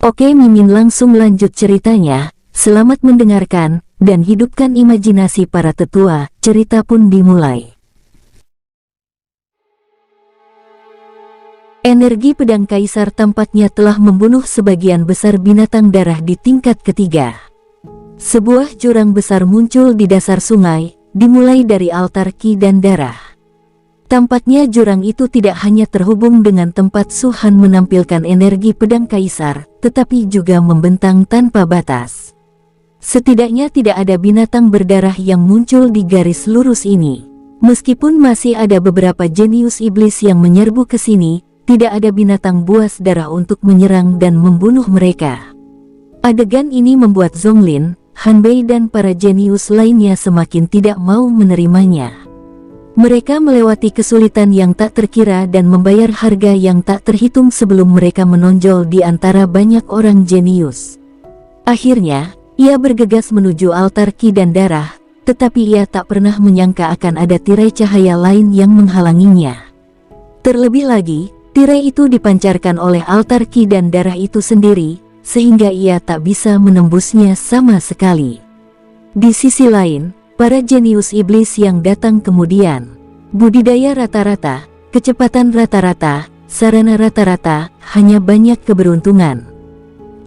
Oke, Mimin langsung lanjut ceritanya. Selamat mendengarkan, dan hidupkan imajinasi para tetua. Cerita pun dimulai. Energi pedang kaisar tampaknya telah membunuh sebagian besar binatang darah di tingkat ketiga. Sebuah jurang besar muncul di dasar sungai, dimulai dari altar ki dan darah. Tampaknya jurang itu tidak hanya terhubung dengan tempat Suhan menampilkan energi pedang kaisar, tetapi juga membentang tanpa batas. Setidaknya tidak ada binatang berdarah yang muncul di garis lurus ini. Meskipun masih ada beberapa jenius iblis yang menyerbu ke sini, tidak ada binatang buas darah untuk menyerang dan membunuh mereka. Adegan ini membuat Zonglin, Hanbei dan para jenius lainnya semakin tidak mau menerimanya. Mereka melewati kesulitan yang tak terkira dan membayar harga yang tak terhitung sebelum mereka menonjol di antara banyak orang jenius. Akhirnya, ia bergegas menuju altar ki dan darah, tetapi ia tak pernah menyangka akan ada tirai cahaya lain yang menghalanginya. Terlebih lagi, tirai itu dipancarkan oleh altar ki dan darah itu sendiri, sehingga ia tak bisa menembusnya sama sekali. Di sisi lain, para jenius iblis yang datang kemudian, budidaya rata-rata, kecepatan rata-rata, sarana rata-rata, hanya banyak keberuntungan.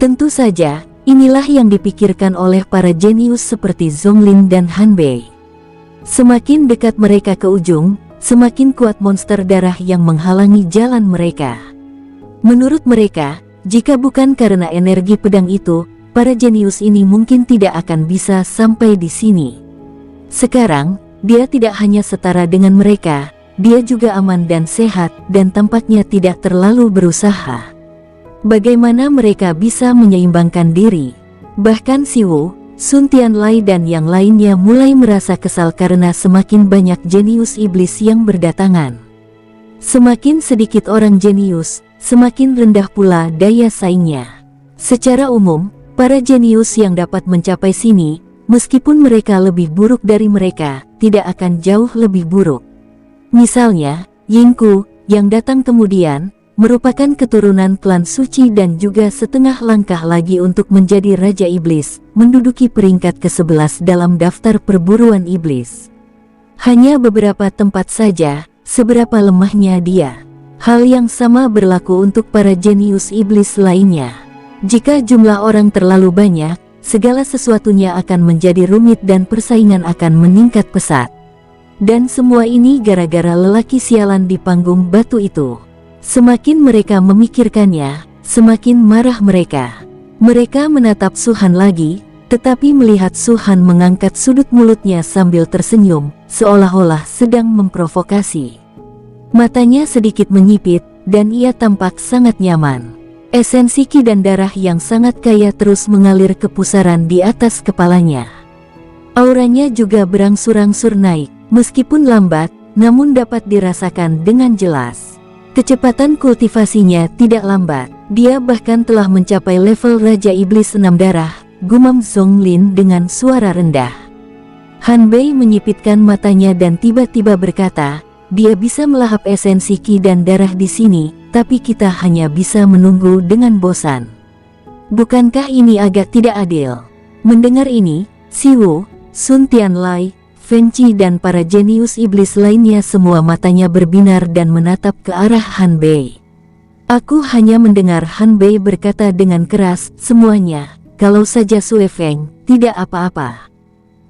Tentu saja, inilah yang dipikirkan oleh para jenius seperti Zonglin dan Hanbei. Semakin dekat mereka ke ujung, semakin kuat monster darah yang menghalangi jalan mereka. Menurut mereka, jika bukan karena energi pedang itu, para jenius ini mungkin tidak akan bisa sampai di sini. Sekarang, dia tidak hanya setara dengan mereka, dia juga aman dan sehat, dan tampaknya tidak terlalu berusaha. Bagaimana mereka bisa menyeimbangkan diri? Bahkan Siwu, Sun Tianlai dan yang lainnya mulai merasa kesal karena semakin banyak jenius iblis yang berdatangan. Semakin sedikit orang jenius, semakin rendah pula daya saingnya. Secara umum, para jenius yang dapat mencapai sini, meskipun mereka lebih buruk dari mereka, tidak akan jauh lebih buruk. Misalnya, Yingku, yang datang kemudian, merupakan keturunan klan suci dan juga setengah langkah lagi untuk menjadi Raja Iblis, menduduki peringkat ke-11 dalam daftar perburuan iblis. Hanya beberapa tempat saja, seberapa lemahnya dia. Hal yang sama berlaku untuk para jenius iblis lainnya. Jika jumlah orang terlalu banyak, segala sesuatunya akan menjadi rumit dan persaingan akan meningkat pesat. Dan semua ini gara-gara lelaki sialan di panggung batu itu. Semakin mereka memikirkannya, semakin marah mereka. Mereka menatap Suhan lagi, tetapi melihat Suhan mengangkat sudut mulutnya sambil tersenyum, seolah-olah sedang memprovokasi. Matanya sedikit menyipit, dan ia tampak sangat nyaman. Esensi ki dan darah yang sangat kaya terus mengalir ke pusaran di atas kepalanya. Auranya juga berangsur-angsur naik, meskipun lambat, namun dapat dirasakan dengan jelas. Kecepatan kultivasinya tidak lambat, dia bahkan telah mencapai level Raja Iblis 6 darah, gumam Zonglin dengan suara rendah. Hanbei menyipitkan matanya dan tiba-tiba berkata, dia bisa melahap esensi ki dan darah di sini, tapi kita hanya bisa menunggu dengan bosan. Bukankah ini agak tidak adil? Mendengar ini, Siwu, Sun Tianlai, Fengqi dan para jenius iblis lainnya semua matanya berbinar dan menatap ke arah Hanbei. Aku hanya mendengar Hanbei berkata dengan keras, semuanya, kalau saja Sue Feng, tidak apa-apa.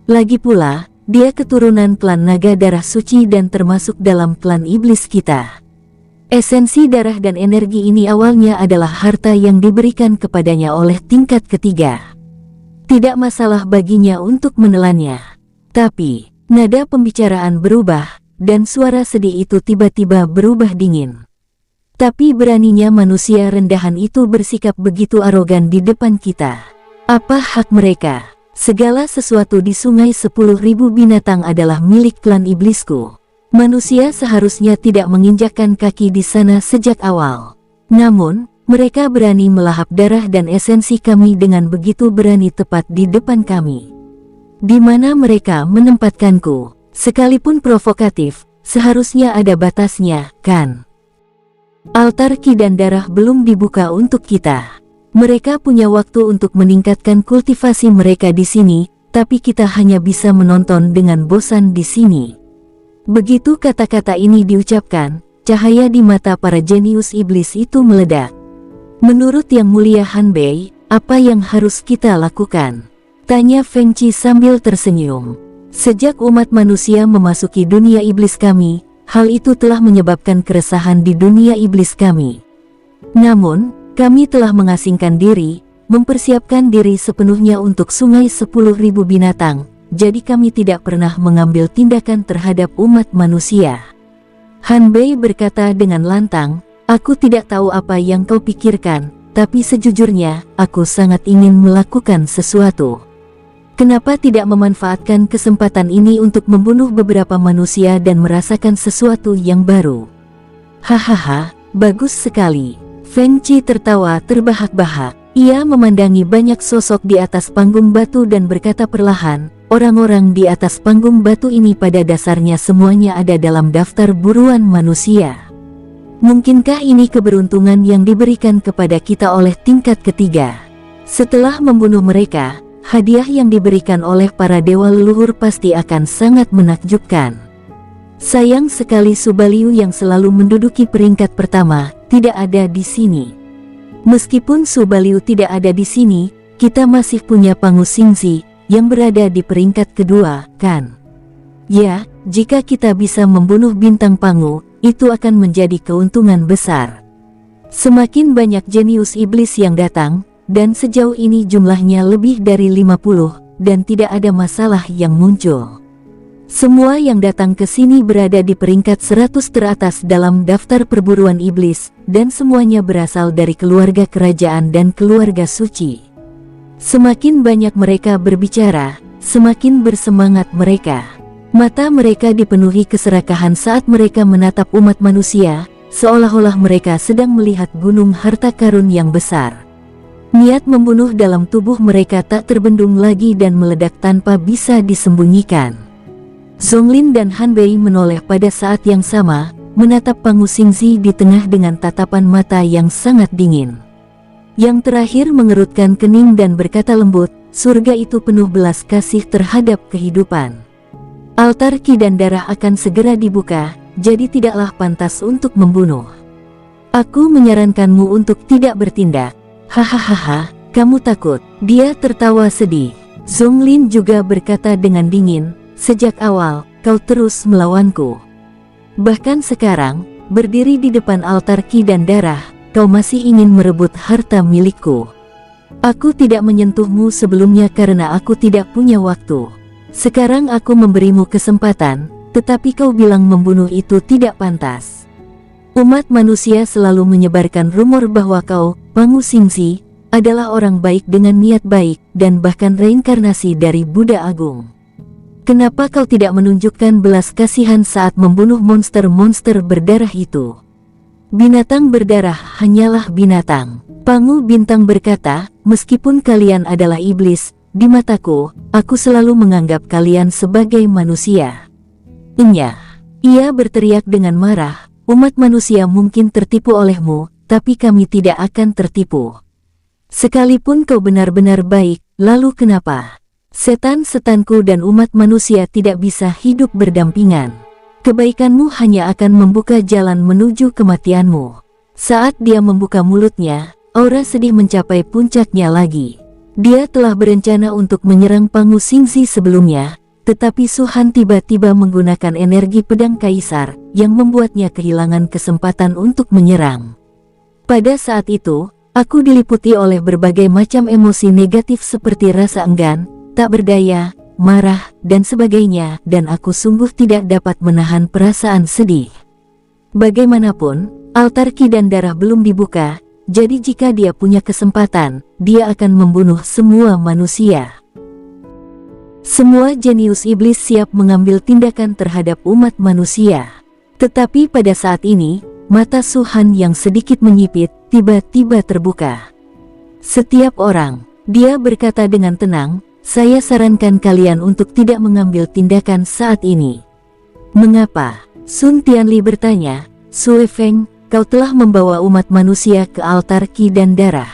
Lagi pula, dia keturunan klan naga darah suci dan termasuk dalam klan iblis kita. Esensi darah dan energi ini awalnya adalah harta yang diberikan kepadanya oleh tingkat ketiga. Tidak masalah baginya untuk menelannya. Tapi, nada pembicaraan berubah, dan suara sedih itu tiba-tiba berubah dingin. Tapi beraninya manusia rendahan itu bersikap begitu arogan di depan kita. Apa hak mereka? Segala sesuatu di sungai 10.000 binatang adalah milik klan iblisku. Manusia seharusnya tidak menginjakkan kaki di sana sejak awal. Namun, mereka berani melahap darah dan esensi kami dengan begitu berani tepat di depan kami. Di mana mereka menempatkanku? Sekalipun provokatif, seharusnya ada batasnya, kan? Altar ki dan darah belum dibuka untuk kita. Mereka punya waktu untuk meningkatkan kultivasi mereka di sini, tapi kita hanya bisa menonton dengan bosan di sini." Begitu kata-kata ini diucapkan, cahaya di mata para jenius iblis itu meledak. "Menurut Yang Mulia Hanbei, apa yang harus kita lakukan?" tanya Feng Qi sambil tersenyum. "Sejak umat manusia memasuki dunia iblis kami, hal itu telah menyebabkan keresahan di dunia iblis kami. Namun, kami telah mengasingkan diri, mempersiapkan diri sepenuhnya untuk sungai 10.000 binatang, jadi kami tidak pernah mengambil tindakan terhadap umat manusia." Hanbei berkata dengan lantang, "Aku tidak tahu apa yang kau pikirkan, tapi sejujurnya, aku sangat ingin melakukan sesuatu. Kenapa tidak memanfaatkan kesempatan ini untuk membunuh beberapa manusia dan merasakan sesuatu yang baru?" "Hahaha, bagus sekali." Feng Qi tertawa terbahak-bahak. Ia memandangi banyak sosok di atas panggung batu dan berkata perlahan, "Orang-orang di atas panggung batu ini pada dasarnya semuanya ada dalam daftar buruan manusia. Mungkinkah ini keberuntungan yang diberikan kepada kita oleh tingkat ketiga? Setelah membunuh mereka, hadiah yang diberikan oleh para dewa leluhur pasti akan sangat menakjubkan. Sayang sekali Subaliu yang selalu menduduki peringkat pertama tidak ada di sini. Meskipun Subaliu tidak ada di sini, kita masih punya Pangu Xingzi yang berada di peringkat kedua, kan? Ya, jika kita bisa membunuh bintang Pangu, itu akan menjadi keuntungan besar. Semakin banyak jenius iblis yang datang, dan sejauh ini jumlahnya lebih dari 50, dan tidak ada masalah yang muncul. Semua yang datang ke sini berada di peringkat 100 teratas dalam daftar perburuan iblis, dan semuanya berasal dari keluarga kerajaan dan keluarga suci. Semakin banyak mereka berbicara, semakin bersemangat mereka. Mata mereka dipenuhi keserakahan saat mereka menatap umat manusia, seolah-olah mereka sedang melihat gunung harta karun yang besar. Niat membunuh dalam tubuh mereka tak terbendung lagi dan meledak tanpa bisa disembunyikan. Zonglin dan Hanbei menoleh pada saat yang sama, menatap Pangu Xingzi di tengah dengan tatapan mata yang sangat dingin. Yang terakhir mengerutkan kening dan berkata lembut, "Surga itu penuh belas kasih terhadap kehidupan. Altar Ki dan darah akan segera dibuka, jadi tidaklah pantas untuk membunuh. Aku menyarankanmu untuk tidak bertindak." "Hahaha, kamu takut?" Dia tertawa sedih. Zonglin juga berkata dengan dingin, "Sejak awal, kau terus melawanku. Bahkan sekarang, berdiri di depan altar Ki dan darah, kau masih ingin merebut harta milikku. Aku tidak menyentuhmu sebelumnya karena aku tidak punya waktu. Sekarang aku memberimu kesempatan, tetapi kau bilang membunuh itu tidak pantas. Umat manusia selalu menyebarkan rumor bahwa kau, Pangu Xingzi, adalah orang baik dengan niat baik, dan bahkan reinkarnasi dari Buddha Agung. Kenapa kau tidak menunjukkan belas kasihan saat membunuh monster-monster berdarah itu? Binatang berdarah hanyalah binatang." Pangu Bintang berkata, "Meskipun kalian adalah iblis, di mataku, aku selalu menganggap kalian sebagai manusia." "Enyah!" Ia berteriak dengan marah, "Umat manusia mungkin tertipu olehmu, tapi kami tidak akan tertipu. Sekalipun kau benar-benar baik, lalu kenapa? Setan-setanku dan umat manusia tidak bisa hidup berdampingan. Kebaikanmu hanya akan membuka jalan menuju kematianmu." Saat dia membuka mulutnya, aura sedih mencapai puncaknya lagi. Dia telah berencana untuk menyerang Pangu Xingzi sebelumnya, tetapi Suhan tiba-tiba menggunakan energi pedang kaisar, yang membuatnya kehilangan kesempatan untuk menyerang. Pada saat itu, aku diliputi oleh berbagai macam emosi negatif seperti rasa enggan, tak berdaya, marah, dan sebagainya, dan aku sungguh tidak dapat menahan perasaan sedih. Bagaimanapun, altar Ki dan darah belum dibuka, jadi jika dia punya kesempatan, dia akan membunuh semua manusia. Semua jenius iblis siap mengambil tindakan terhadap umat manusia. Tetapi pada saat ini, mata Suhan yang sedikit menyipit, tiba-tiba terbuka. "Setiap orang," dia berkata dengan tenang, "saya sarankan kalian untuk tidak mengambil tindakan saat ini." "Mengapa?" Sun Tianli bertanya. "Sue Feng, kau telah membawa umat manusia ke altar Ki dan darah.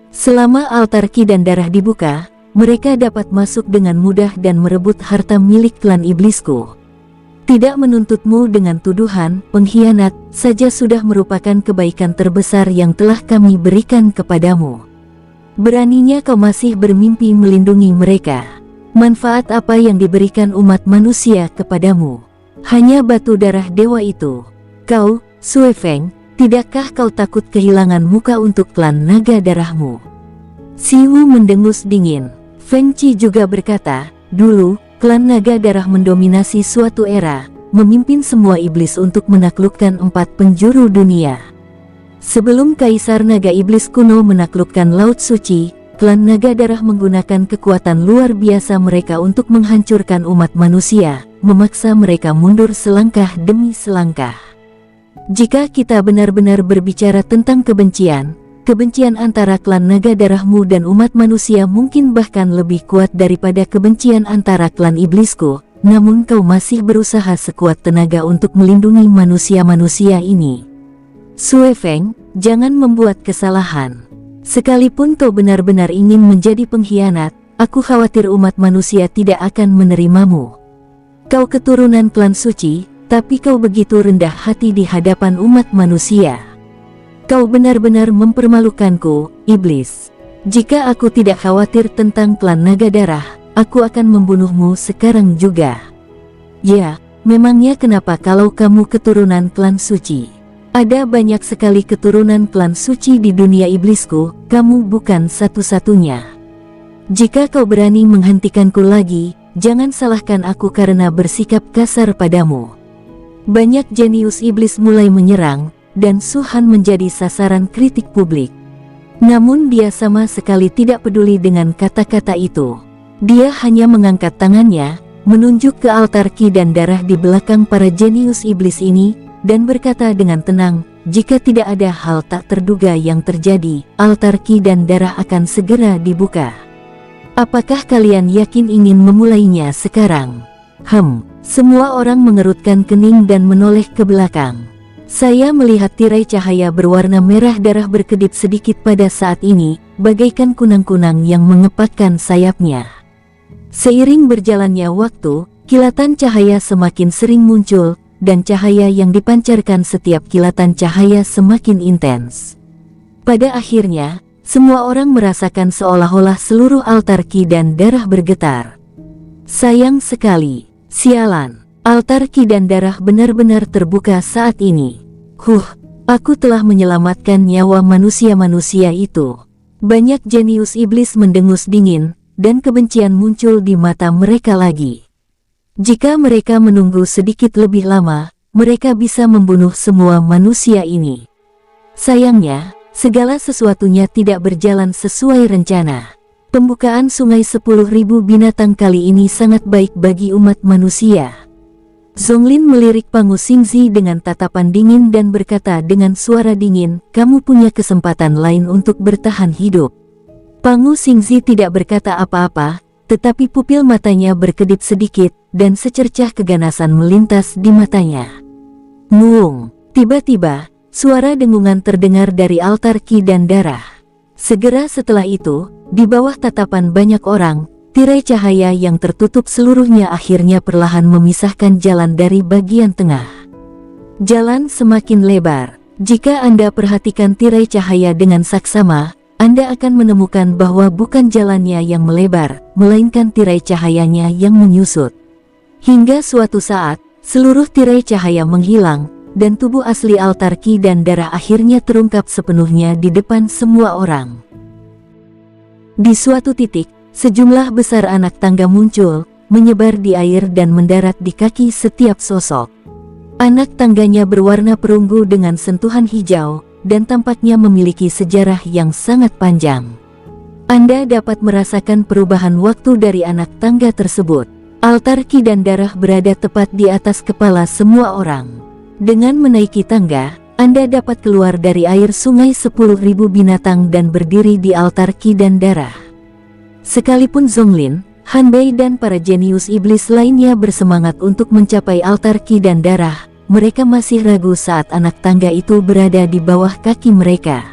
Selama altar ki dan darah dibuka, mereka dapat masuk dengan mudah dan merebut harta milik klan iblisku. Tidak menuntutmu dengan tuduhan pengkhianat saja sudah merupakan kebaikan terbesar yang telah kami berikan kepadamu. Beraninya kau masih bermimpi melindungi mereka. Manfaat apa yang diberikan umat manusia kepadamu? Hanya batu darah dewa itu. Kau, Sue Feng, tidakkah kau takut kehilangan muka untuk klan naga darahmu? Si Wu mendengus dingin. Feng Qi juga berkata, dulu, klan naga darah mendominasi suatu era, memimpin semua iblis untuk menaklukkan 4 penjuru dunia. Sebelum Kaisar Naga Iblis kuno menaklukkan Laut Suci, klan naga darah menggunakan kekuatan luar biasa mereka untuk menghancurkan umat manusia, memaksa mereka mundur selangkah demi selangkah. Jika kita benar-benar berbicara tentang kebencian antara klan naga darahmu dan umat manusia mungkin bahkan lebih kuat daripada kebencian antara klan iblisku, namun kau masih berusaha sekuat tenaga untuk melindungi manusia-manusia ini. Sue Feng, jangan membuat kesalahan. Sekalipun kau benar-benar ingin menjadi pengkhianat, aku khawatir umat manusia tidak akan menerimamu. Kau keturunan klan suci, tapi kau begitu rendah hati di hadapan umat manusia. Kau benar-benar mempermalukanku, iblis. Jika aku tidak khawatir tentang klan naga darah, aku akan membunuhmu sekarang juga. Ya, memangnya kenapa kalau kamu keturunan klan suci? Ada banyak sekali keturunan klan suci di dunia iblisku, kamu bukan satu-satunya. Jika kau berani menghentikanku lagi, jangan salahkan aku karena bersikap kasar padamu. Banyak jenius iblis mulai menyerang, dan Su Han menjadi sasaran kritik publik. Namun dia sama sekali tidak peduli dengan kata-kata itu. Dia hanya mengangkat tangannya, menunjuk ke altar ki dan darah di belakang para jenius iblis ini, dan berkata dengan tenang, jika tidak ada hal tak terduga yang terjadi, altar ki dan darah akan segera dibuka. Apakah kalian yakin ingin memulainya sekarang? Semua orang mengerutkan kening dan menoleh ke belakang. Saya melihat tirai cahaya berwarna merah darah berkedip sedikit pada saat ini, bagaikan kunang-kunang yang mengepakkan sayapnya. Seiring berjalannya waktu, kilatan cahaya semakin sering muncul, dan cahaya yang dipancarkan setiap kilatan cahaya semakin intens. Pada akhirnya, semua orang merasakan seolah-olah seluruh altar ki dan darah bergetar. Sayang sekali, sialan, altar ki dan darah benar-benar terbuka saat ini. Aku telah menyelamatkan nyawa manusia-manusia itu. Banyak jenius iblis mendengus dingin, dan kebencian muncul di mata mereka lagi. Jika mereka menunggu sedikit lebih lama, mereka bisa membunuh semua manusia ini. Sayangnya, segala sesuatunya tidak berjalan sesuai rencana. Pembukaan sungai 10.000 binatang kali ini sangat baik bagi umat manusia. Zonglin melirik Pangu Xingzi dengan tatapan dingin dan berkata dengan suara dingin, kamu punya kesempatan lain untuk bertahan hidup. Pangu Xingzi tidak berkata apa-apa, tetapi pupil matanya berkedip sedikit, dan secercah keganasan melintas di matanya. Muung! Tiba-tiba, suara dengungan terdengar dari altar ki dan darah. Segera setelah itu, di bawah tatapan banyak orang, tirai cahaya yang tertutup seluruhnya akhirnya perlahan memisahkan jalan dari bagian tengah. Jalan semakin lebar. Jika Anda perhatikan tirai cahaya dengan saksama, Anda akan menemukan bahwa bukan jalannya yang melebar, melainkan tirai cahayanya yang menyusut. Hingga suatu saat, seluruh tirai cahaya menghilang, dan tubuh asli altar ki dan darah akhirnya terungkap sepenuhnya di depan semua orang. Di suatu titik, sejumlah besar anak tangga muncul, menyebar di air dan mendarat di kaki setiap sosok. Anak tangganya berwarna perunggu dengan sentuhan hijau, dan tampaknya memiliki sejarah yang sangat panjang. Anda dapat merasakan perubahan waktu dari anak tangga tersebut. Altar ki dan darah berada tepat di atas kepala semua orang. Dengan menaiki tangga, Anda dapat keluar dari air sungai 10.000 binatang dan berdiri di altar ki dan darah. Sekalipun Zonglin, Han Bei dan para jenius iblis lainnya bersemangat untuk mencapai altar ki dan darah, mereka masih ragu saat anak tangga itu berada di bawah kaki mereka.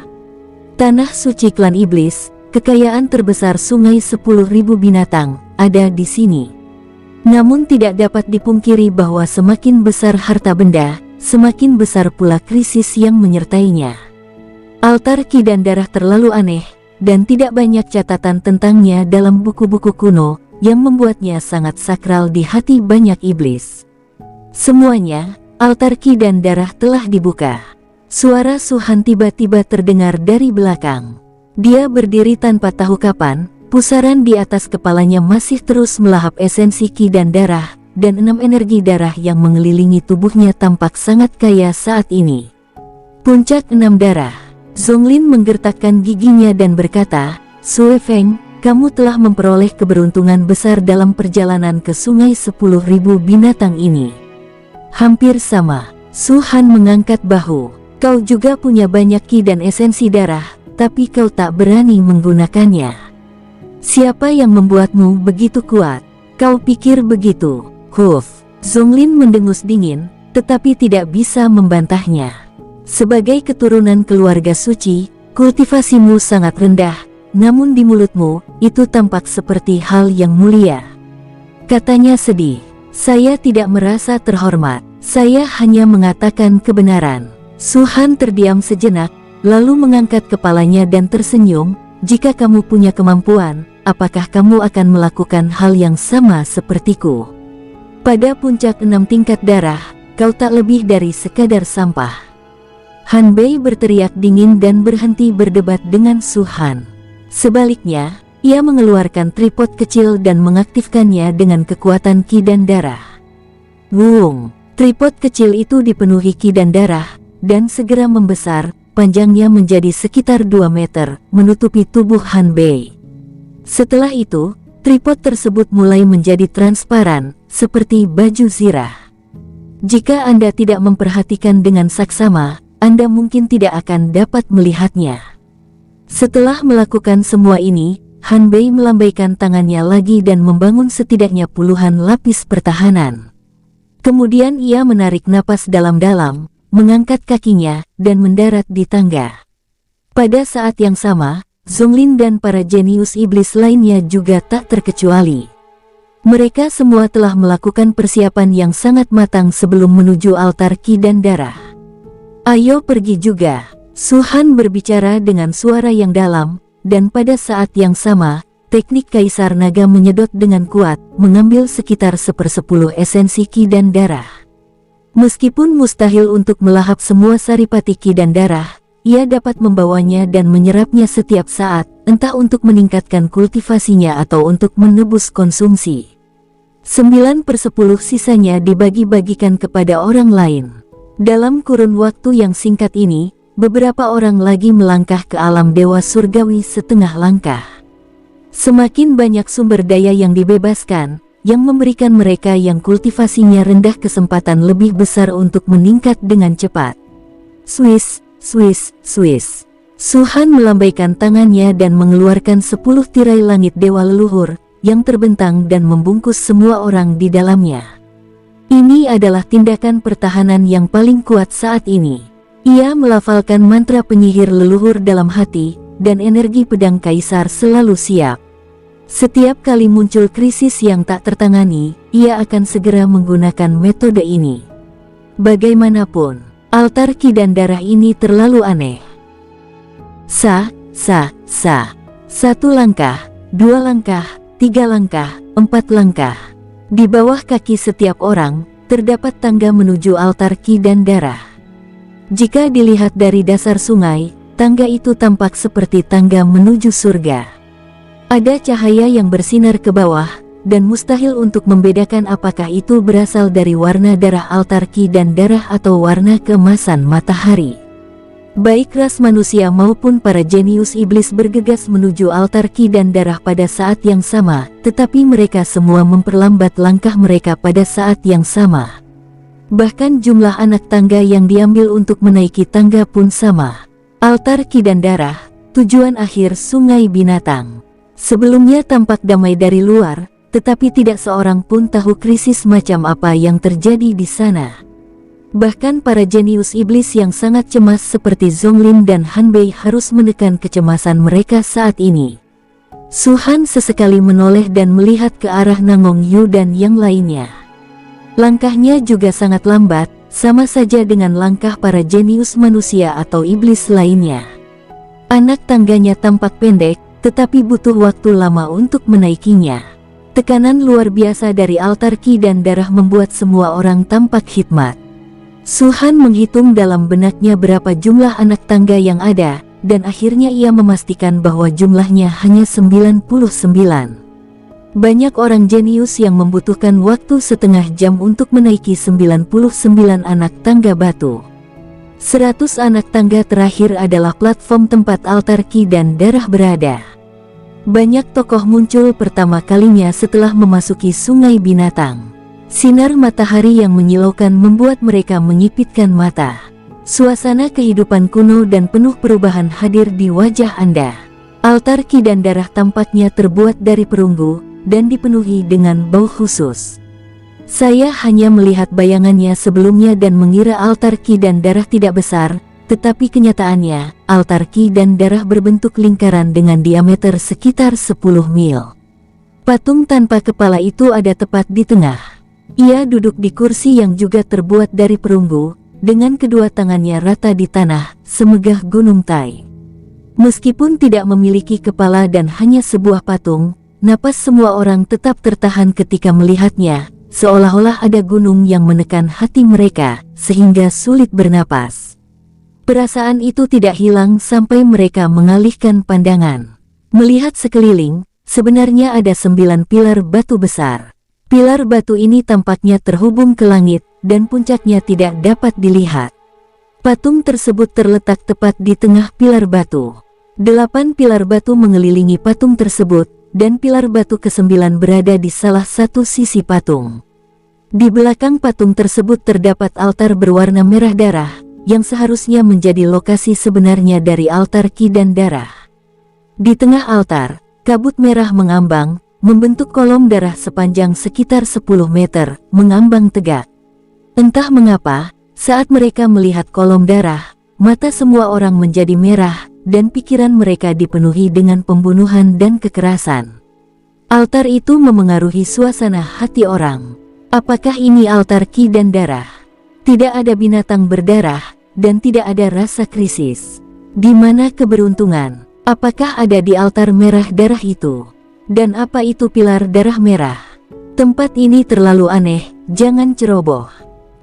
Tanah suci klan iblis, kekayaan terbesar sungai 10.000 binatang, ada di sini. Namun tidak dapat dipungkiri bahwa semakin besar harta benda, semakin besar pula krisis yang menyertainya. Altar Ki dan Darah terlalu aneh, dan tidak banyak catatan tentangnya dalam buku-buku kuno, yang membuatnya sangat sakral di hati banyak iblis. Semuanya, altar Ki dan Darah telah dibuka. Suara Suhan tiba-tiba terdengar dari belakang. Dia berdiri tanpa tahu kapan, pusaran di atas kepalanya masih terus melahap esensi Ki dan Darah, dan 6 energi darah yang mengelilingi tubuhnya tampak sangat kaya saat ini. Puncak 6 darah. Zonglin menggertakkan giginya dan berkata, "Sue Feng, kamu telah memperoleh keberuntungan besar dalam perjalanan ke sungai 10.000 binatang ini." Hampir sama, Suhan mengangkat bahu. "Kau juga punya banyak ki dan esensi darah, tapi kau tak berani menggunakannya. Siapa yang membuatmu begitu kuat? Kau pikir begitu?" Huf. Zonglin mendengus dingin, tetapi tidak bisa membantahnya. "Sebagai keturunan keluarga suci, kultivasimu sangat rendah, namun di mulutmu, itu tampak seperti hal yang mulia," katanya sedih. "Saya tidak merasa terhormat, saya hanya mengatakan kebenaran." Suhan terdiam sejenak, lalu mengangkat kepalanya dan tersenyum, "Jika kamu punya kemampuan, apakah kamu akan melakukan hal yang sama sepertiku? Pada puncak 6 tingkat darah, kau tak lebih dari sekadar sampah." Han Bei berteriak dingin dan berhenti berdebat dengan Suhan. Sebaliknya, ia mengeluarkan tripod kecil dan mengaktifkannya dengan kekuatan ki dan darah. Wung! Tripod kecil itu dipenuhi ki dan darah, dan segera membesar, panjangnya menjadi sekitar 2 meter, menutupi tubuh Han Bei. Setelah itu, tripod tersebut mulai menjadi transparan, seperti baju zirah. Jika Anda tidak memperhatikan dengan saksama, Anda mungkin tidak akan dapat melihatnya. Setelah melakukan semua ini, Han Bei melambaikan tangannya lagi dan membangun setidaknya puluhan lapis pertahanan. Kemudian ia menarik napas dalam-dalam, mengangkat kakinya, dan mendarat di tangga. Pada saat yang sama, Zonglin dan para jenius iblis lainnya juga tak terkecuali. Mereka semua telah melakukan persiapan yang sangat matang sebelum menuju altar ki dan darah. "Ayo pergi juga," Suhan berbicara dengan suara yang dalam, dan pada saat yang sama, teknik Kaisar Naga menyedot dengan kuat, mengambil sekitar 1/10 esensi ki dan darah. Meskipun mustahil untuk melahap semua saripati ki dan darah, ia dapat membawanya dan menyerapnya setiap saat, entah untuk meningkatkan kultivasinya atau untuk menebus konsumsi. 9/10 sisanya dibagi-bagikan kepada orang lain. Dalam kurun waktu yang singkat ini, beberapa orang lagi melangkah ke alam dewa surgawi setengah langkah. Semakin banyak sumber daya yang dibebaskan, yang memberikan mereka yang kultivasinya rendah kesempatan lebih besar untuk meningkat dengan cepat. Swiss, Swiss, Swiss. Suhan melambaikan tangannya dan mengeluarkan 10 tirai langit dewa leluhur, yang terbentang dan membungkus semua orang di dalamnya. Ini adalah tindakan pertahanan yang paling kuat saat ini. Ia melafalkan mantra penyihir leluhur dalam hati, dan energi pedang kaisar selalu siap. Setiap kali muncul krisis yang tak tertangani, ia akan segera menggunakan metode ini. Bagaimanapun, altar ki dan darah ini terlalu aneh. Satu langkah, 2 langkah, 3 langkah, 4 langkah. Di bawah kaki setiap orang, terdapat tangga menuju altar ki dan darah. Jika dilihat dari dasar sungai, tangga itu tampak seperti tangga menuju surga. Ada cahaya yang bersinar ke bawah, dan mustahil untuk membedakan apakah itu berasal dari warna darah altar ki dan darah atau warna keemasan matahari. Baik ras manusia maupun para jenius iblis bergegas menuju altar ki dan darah pada saat yang sama, tetapi mereka semua memperlambat langkah mereka pada saat yang sama. Bahkan jumlah anak tangga yang diambil untuk menaiki tangga pun sama. Altar ki dan darah, tujuan akhir sungai binatang. Sebelumnya tampak damai dari luar, tetapi tidak seorang pun tahu krisis macam apa yang terjadi di sana. Bahkan para jenius iblis yang sangat cemas seperti Zonglin dan Hanbei harus menekan kecemasan mereka saat ini. Su Han sesekali menoleh dan melihat ke arah Nangong Yu dan yang lainnya. Langkahnya juga sangat lambat, sama saja dengan langkah para jenius manusia atau iblis lainnya. Anak tangganya tampak pendek, tetapi butuh waktu lama untuk menaikinya. Tekanan luar biasa dari altar ki dan darah membuat semua orang tampak hikmat. Su Han menghitung dalam benaknya berapa jumlah anak tangga yang ada, dan akhirnya ia memastikan bahwa jumlahnya hanya 99. Banyak orang jenius yang membutuhkan waktu setengah jam untuk menaiki 99 anak tangga batu. 100 anak tangga terakhir adalah platform tempat altar ki dan darah berada. Banyak tokoh muncul pertama kalinya setelah memasuki sungai binatang. Sinar matahari yang menyilaukan membuat mereka menyipitkan mata. Suasana kehidupan kuno dan penuh perubahan hadir di wajah Anda. Altar ki dan darah tampaknya terbuat dari perunggu dan dipenuhi dengan bau khusus. Saya hanya melihat bayangannya sebelumnya dan mengira altar ki dan darah tidak besar, tetapi kenyataannya, altar ki dan darah berbentuk lingkaran dengan diameter sekitar 10 mil. Patung tanpa kepala itu ada tepat di tengah. Ia duduk di kursi yang juga terbuat dari perunggu, dengan kedua tangannya rata di tanah, semegah gunung Tai. Meskipun tidak memiliki kepala dan hanya sebuah patung, napas semua orang tetap tertahan ketika melihatnya, seolah-olah ada gunung yang menekan hati mereka, sehingga sulit bernapas. Perasaan itu tidak hilang sampai mereka mengalihkan pandangan. Melihat sekeliling, sebenarnya ada 9 pilar batu besar. Pilar batu ini tampaknya terhubung ke langit, dan puncaknya tidak dapat dilihat. Patung tersebut terletak tepat di tengah pilar batu. 8 pilar batu mengelilingi patung tersebut, dan pilar batu ke-9 berada di salah satu sisi patung. Di belakang patung tersebut terdapat altar berwarna merah darah, yang seharusnya menjadi lokasi sebenarnya dari altar ki dan darah. Di tengah altar, kabut merah mengambang, membentuk kolom darah sepanjang sekitar 10 meter, mengambang tegak. Entah mengapa, saat mereka melihat kolom darah, mata semua orang menjadi merah, dan pikiran mereka dipenuhi dengan pembunuhan dan kekerasan. Altar itu memengaruhi suasana hati orang. Apakah ini altar ki dan darah? Tidak ada binatang berdarah, dan tidak ada rasa krisis. Di mana keberuntungan? Apakah ada di altar merah darah itu? Dan apa itu pilar darah merah? Tempat ini terlalu aneh, jangan ceroboh.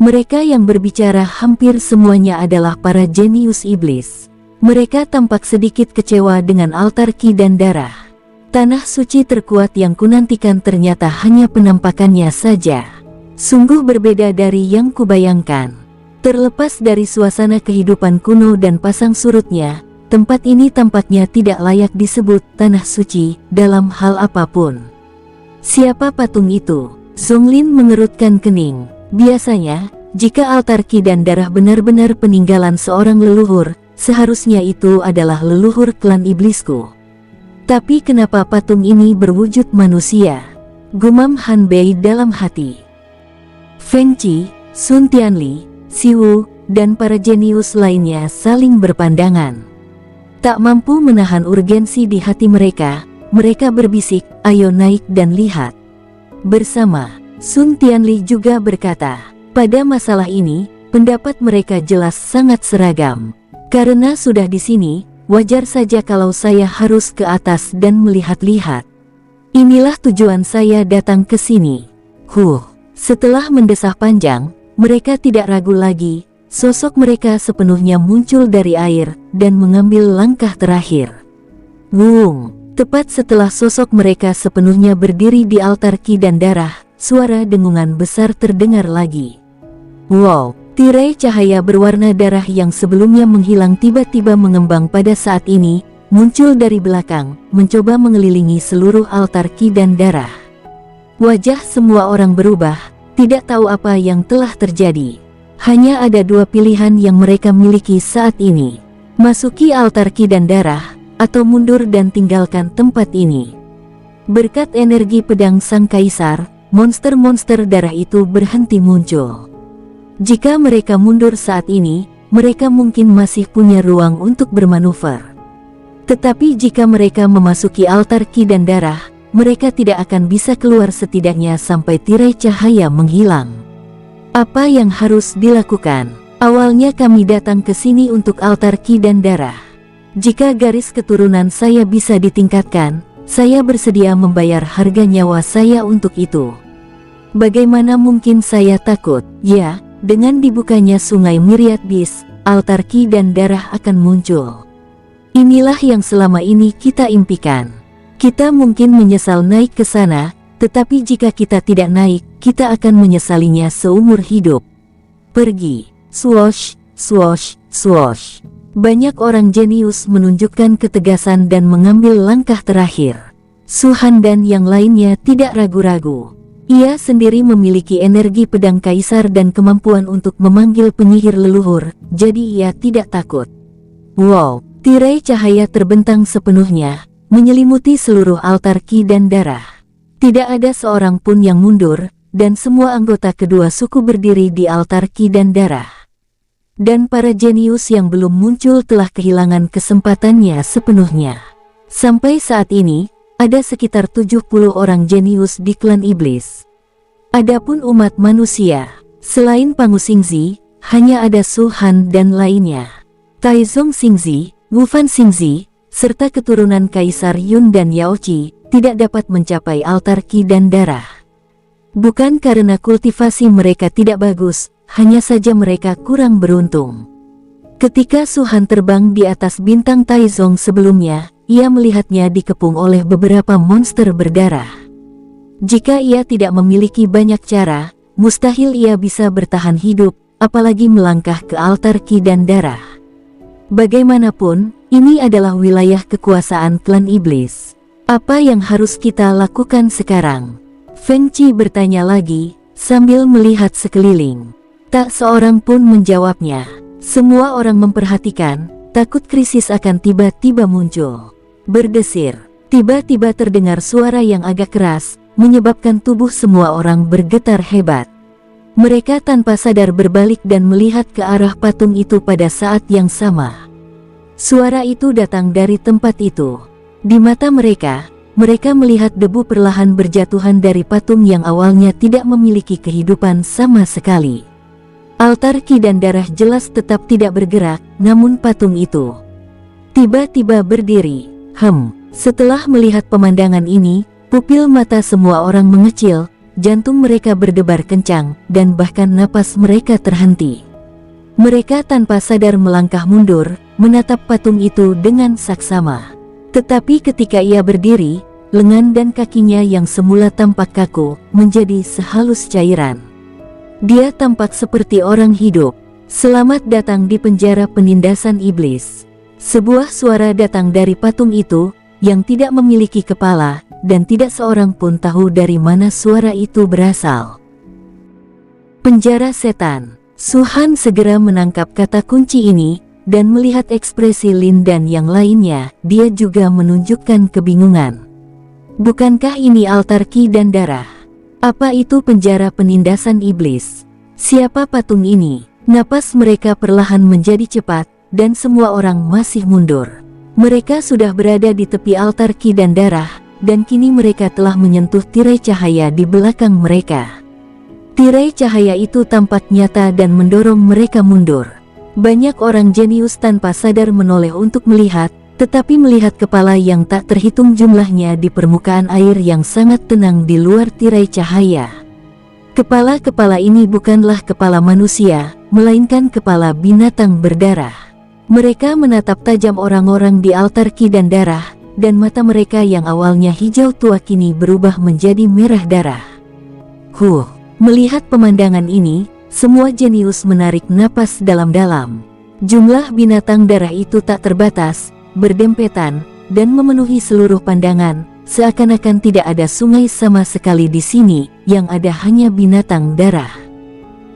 Mereka yang berbicara hampir semuanya adalah para jenius iblis. Mereka tampak sedikit kecewa dengan altar ki dan darah. Tanah suci terkuat yang kunantikan ternyata hanya penampakannya saja. Sungguh berbeda dari yang kubayangkan. Terlepas dari suasana kehidupan kuno dan pasang surutnya, tempat ini tampaknya tidak layak disebut tanah suci dalam hal apapun. Siapa patung itu? Zonglin mengerutkan kening. Biasanya, jika altar ki dan darah benar-benar peninggalan seorang leluhur, seharusnya itu adalah leluhur klan iblisku. Tapi kenapa patung ini berwujud manusia? Gumam Hanbei dalam hati. Feng Qi, Sun Tianli, Siwu, dan para jenius lainnya saling berpandangan. Tak mampu menahan urgensi di hati mereka, mereka berbisik, ayo naik dan lihat. Bersama, Sun Tianli juga berkata, pada masalah ini, pendapat mereka jelas sangat seragam. Karena sudah di sini, wajar saja kalau saya harus ke atas dan melihat-lihat. Inilah tujuan saya datang ke sini. Setelah mendesah panjang, mereka tidak ragu lagi. Sosok mereka sepenuhnya muncul dari air dan mengambil langkah terakhir. Tepat setelah sosok mereka sepenuhnya berdiri di altar ki dan darah, suara dengungan besar terdengar lagi. Tirai cahaya berwarna darah yang sebelumnya menghilang tiba-tiba mengembang pada saat ini, muncul dari belakang, mencoba mengelilingi seluruh altar ki dan darah. Wajah semua orang berubah, tidak tahu apa yang telah terjadi. Hanya ada dua pilihan yang mereka miliki saat ini. Masuki altar ki dan darah, atau mundur dan tinggalkan tempat ini. Berkat energi pedang sang kaisar, monster-monster darah itu berhenti muncul. Jika mereka mundur saat ini, mereka mungkin masih punya ruang untuk bermanuver. Tetapi jika mereka memasuki altar ki dan darah, mereka tidak akan bisa keluar setidaknya sampai tirai cahaya menghilang. Apa yang harus dilakukan? Awalnya kami datang ke sini untuk altar ki dan darah. Jika garis keturunan saya bisa ditingkatkan, saya bersedia membayar harga nyawa saya untuk itu. Bagaimana mungkin saya takut? Ya, dengan dibukanya sungai Myriad Beast, altar ki dan darah akan muncul. Inilah yang selama ini kita impikan. Kita mungkin menyesal naik ke sana, tetapi jika kita tidak naik, kita akan menyesalinya seumur hidup. Pergi. Swoosh, swoosh, swoosh. Banyak orang jenius menunjukkan ketegasan dan mengambil langkah terakhir. Su Han dan yang lainnya tidak ragu-ragu. Ia sendiri memiliki energi pedang kaisar dan kemampuan untuk memanggil penyihir leluhur, jadi ia tidak takut. Wow, tirai cahaya terbentang sepenuhnya, menyelimuti seluruh altar ki dan darah. Tidak ada seorang pun yang mundur, dan semua anggota kedua suku berdiri di altar ki dan darah. Dan para jenius yang belum muncul telah kehilangan kesempatannya sepenuhnya. Sampai saat ini, ada sekitar 70 orang jenius di klan iblis. Adapun umat manusia, selain Pangu Xingzi, hanya ada Su Han dan lainnya. Taizong Xingzi, Wufan Xingzi, serta keturunan Kaisar Yun dan Yaoqi tidak dapat mencapai altar ki dan darah. Bukan karena kultivasi mereka tidak bagus, hanya saja mereka kurang beruntung. Ketika Su Han terbang di atas bintang Taizong sebelumnya, ia melihatnya dikepung oleh beberapa monster berdarah. Jika ia tidak memiliki banyak cara, mustahil ia bisa bertahan hidup, apalagi melangkah ke altar ki dan darah. Bagaimanapun, ini adalah wilayah kekuasaan klan iblis. Apa yang harus kita lakukan sekarang? Feng Qi bertanya lagi, sambil melihat sekeliling. Tak seorang pun menjawabnya. Semua orang memperhatikan, takut krisis akan tiba-tiba muncul. Berdesir, tiba-tiba terdengar suara yang agak keras, menyebabkan tubuh semua orang bergetar hebat. Mereka tanpa sadar berbalik dan melihat ke arah patung itu pada saat yang sama. Suara itu datang dari tempat itu. Di mata mereka melihat debu perlahan berjatuhan dari patung yang awalnya tidak memiliki kehidupan sama sekali. Altar ki dan darah jelas tetap tidak bergerak, namun patung itu tiba-tiba berdiri. Setelah melihat pemandangan ini, pupil mata semua orang mengecil, jantung mereka berdebar kencang, dan bahkan napas mereka terhenti. Mereka tanpa sadar melangkah mundur, menatap patung itu dengan saksama. Tetapi ketika ia berdiri, lengan dan kakinya yang semula tampak kaku, menjadi sehalus cairan. Dia tampak seperti orang hidup. Selamat datang di penjara penindasan iblis. Sebuah suara datang dari patung itu, yang tidak memiliki kepala, dan tidak seorang pun tahu dari mana suara itu berasal. Penjara setan. Su Han segera menangkap kata kunci ini, dan melihat ekspresi Lin dan yang lainnya, dia juga menunjukkan kebingungan. Bukankah ini altar ki dan darah? Apa itu penjara penindasan iblis? Siapa patung ini? Napas mereka perlahan menjadi cepat, dan semua orang masih mundur. Mereka sudah berada di tepi altar ki dan darah, dan kini mereka telah menyentuh tirai cahaya di belakang mereka. Tirai cahaya itu tampak nyata dan mendorong mereka mundur. Banyak orang jenius tanpa sadar menoleh untuk melihat, tetapi melihat kepala yang tak terhitung jumlahnya di permukaan air yang sangat tenang di luar tirai cahaya. Kepala-kepala ini bukanlah kepala manusia, melainkan kepala binatang berdarah. Mereka menatap tajam orang-orang di altar ki dan darah, dan mata mereka yang awalnya hijau tua kini berubah menjadi merah darah. Melihat pemandangan ini, semua jenius menarik napas dalam-dalam. Jumlah binatang darah itu tak terbatas, berdempetan, dan memenuhi seluruh pandangan, seakan-akan tidak ada sungai sama sekali di sini, yang ada hanya binatang darah.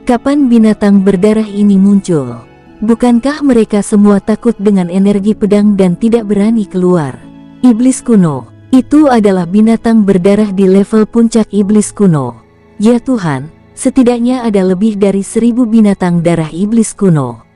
Kapan binatang berdarah ini muncul? Bukankah mereka semua takut dengan energi pedang dan tidak berani keluar? Iblis kuno, itu adalah binatang berdarah di level puncak iblis kuno. Ya Tuhan, setidaknya ada lebih dari 1000 binatang darah iblis kuno.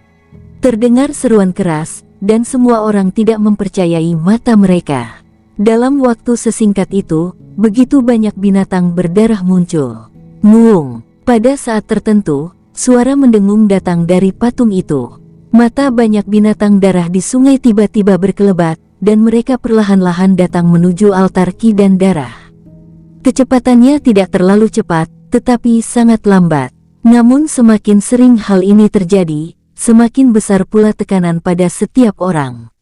Terdengar seruan keras, dan semua orang tidak mempercayai mata mereka. Dalam waktu sesingkat itu, begitu banyak binatang berdarah muncul. Muung. Pada saat tertentu, suara mendengung datang dari patung itu. Mata banyak binatang darah di sungai tiba-tiba berkelebat, dan mereka perlahan-lahan datang menuju altar ki dan darah. Kecepatannya tidak terlalu cepat, tetapi sangat lambat. Namun semakin sering hal ini terjadi, semakin besar pula tekanan pada setiap orang.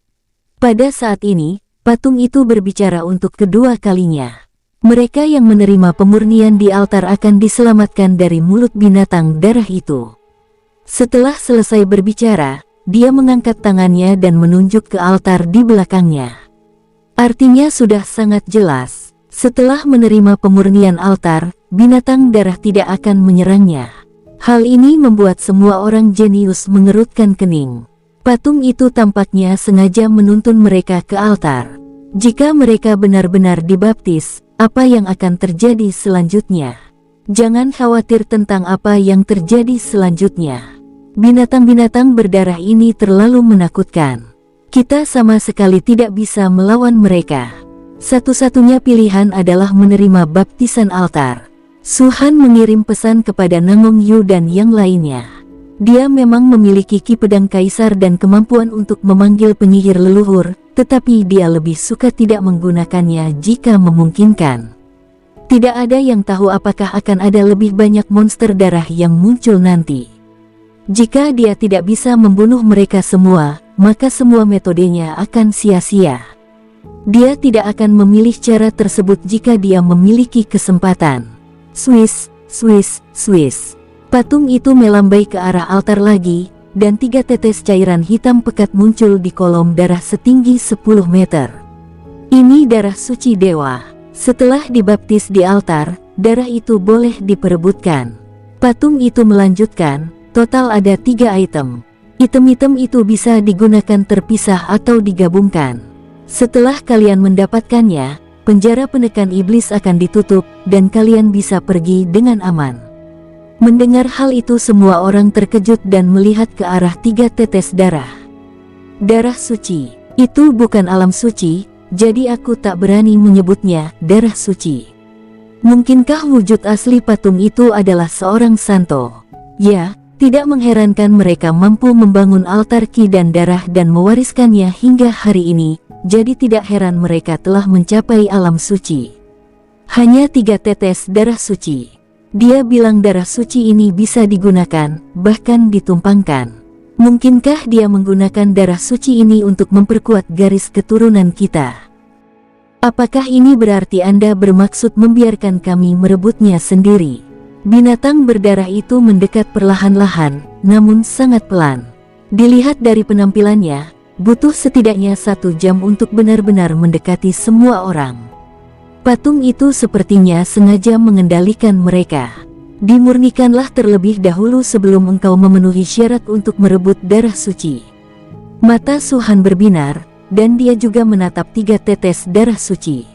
Pada saat ini, patung itu berbicara untuk kedua kalinya. Mereka yang menerima pemurnian di altar akan diselamatkan dari mulut binatang darah itu. Setelah selesai berbicara, dia mengangkat tangannya dan menunjuk ke altar di belakangnya. Artinya sudah sangat jelas, setelah menerima pemurnian altar, binatang darah tidak akan menyerangnya. Hal ini membuat semua orang jenius mengerutkan kening. Patung itu tampaknya sengaja menuntun mereka ke altar. Jika mereka benar-benar dibaptis, apa yang akan terjadi selanjutnya? Jangan khawatir tentang apa yang terjadi selanjutnya. Binatang-binatang berdarah ini terlalu menakutkan. Kita sama sekali tidak bisa melawan mereka. Satu-satunya pilihan adalah menerima baptisan altar. Su-Han mengirim pesan kepada Nangong Yu dan yang lainnya. Dia memang memiliki ki pedang kaisar dan kemampuan untuk memanggil penyihir leluhur, tetapi dia lebih suka tidak menggunakannya jika memungkinkan. Tidak ada yang tahu apakah akan ada lebih banyak monster darah yang muncul nanti. Jika dia tidak bisa membunuh mereka semua, maka semua metodenya akan sia-sia. Dia tidak akan memilih cara tersebut jika dia memiliki kesempatan. Swiss, Swiss, Swiss. Patung itu melambai ke arah altar lagi, dan 3 tetes cairan hitam pekat muncul di kolom darah setinggi 10 meter. Ini darah suci dewa. Setelah dibaptis di altar, darah itu boleh diperebutkan. Patung itu melanjutkan, total ada 3 item. Item-item itu bisa digunakan terpisah atau digabungkan. Setelah kalian mendapatkannya, penjara penekan iblis akan ditutup, dan kalian bisa pergi dengan aman. Mendengar hal itu semua orang terkejut dan melihat ke arah 3 tetes darah. Darah suci, itu bukan alam suci, jadi aku tak berani menyebutnya darah suci. Mungkinkah wujud asli patung itu adalah seorang santo? Ya, tidak mengherankan mereka mampu membangun altar ki dan darah dan mewariskannya hingga hari ini, jadi tidak heran mereka telah mencapai alam suci. Hanya 3 tetes darah suci. Dia bilang darah suci ini bisa digunakan, bahkan ditumpangkan. Mungkinkah dia menggunakan darah suci ini untuk memperkuat garis keturunan kita? Apakah ini berarti Anda bermaksud membiarkan kami merebutnya sendiri? Binatang berdarah itu mendekat perlahan-lahan, namun sangat pelan. Dilihat dari penampilannya, butuh setidaknya 1 jam untuk benar-benar mendekati semua orang. Patung itu sepertinya sengaja mengendalikan mereka. Dimurnikanlah terlebih dahulu sebelum engkau memenuhi syarat untuk merebut darah suci. Mata Su-Han berbinar, dan dia juga menatap 3 tetes darah suci.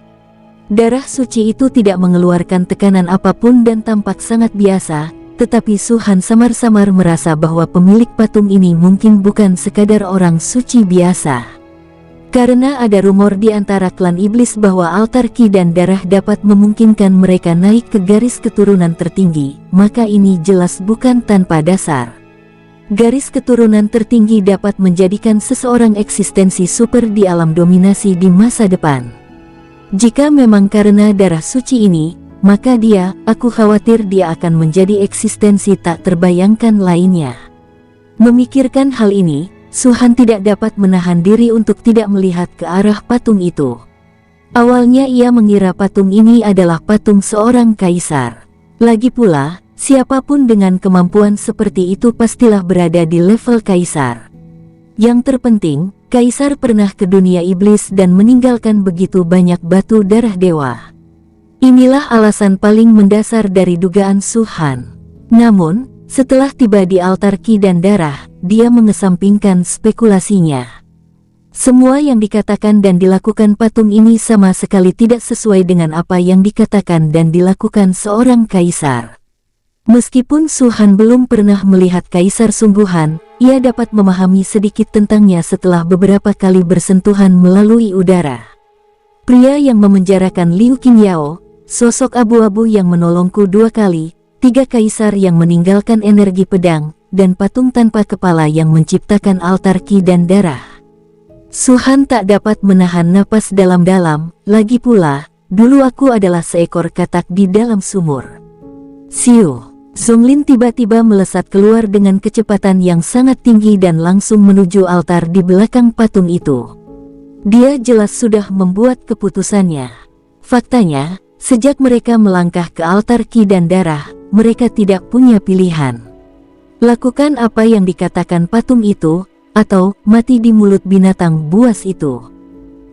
Darah suci itu tidak mengeluarkan tekanan apapun dan tampak sangat biasa, tetapi Su-Han samar-samar merasa bahwa pemilik patung ini mungkin bukan sekadar orang suci biasa. Karena ada rumor di antara klan iblis bahwa altar ki dan darah dapat memungkinkan mereka naik ke garis keturunan tertinggi, maka ini jelas bukan tanpa dasar. Garis keturunan tertinggi dapat menjadikan seseorang eksistensi super di alam dominasi di masa depan. Jika memang karena darah suci ini, maka aku khawatir dia akan menjadi eksistensi tak terbayangkan lainnya. Memikirkan hal ini, Su-Han tidak dapat menahan diri untuk tidak melihat ke arah patung itu. Awalnya ia mengira patung ini adalah patung seorang kaisar. Lagi pula, siapapun dengan kemampuan seperti itu pastilah berada di level kaisar. Yang terpenting, kaisar pernah ke dunia iblis dan meninggalkan begitu banyak batu darah dewa. Inilah alasan paling mendasar dari dugaan Su-Han. Namun, setelah tiba di altar ki dan darah, dia mengesampingkan spekulasinya. Semua yang dikatakan dan dilakukan patung ini sama sekali tidak sesuai dengan apa yang dikatakan dan dilakukan seorang kaisar. Meskipun Su Han belum pernah melihat kaisar sungguhan, ia dapat memahami sedikit tentangnya setelah beberapa kali bersentuhan melalui udara. Pria yang memenjarakan Liu Qingyao, sosok abu-abu yang menolongku 2 kali, 3 kaisar yang meninggalkan energi pedang, dan patung tanpa kepala yang menciptakan altar ki dan darah. Su Han tak dapat menahan napas dalam-dalam, lagi pula, dulu aku adalah seekor katak di dalam sumur. Siu. Zonglin tiba-tiba melesat keluar dengan kecepatan yang sangat tinggi dan langsung menuju altar di belakang patung itu. Dia jelas sudah membuat keputusannya. Faktanya, sejak mereka melangkah ke altar ki dan darah, mereka tidak punya pilihan. Lakukan apa yang dikatakan patung itu, atau mati di mulut binatang buas itu.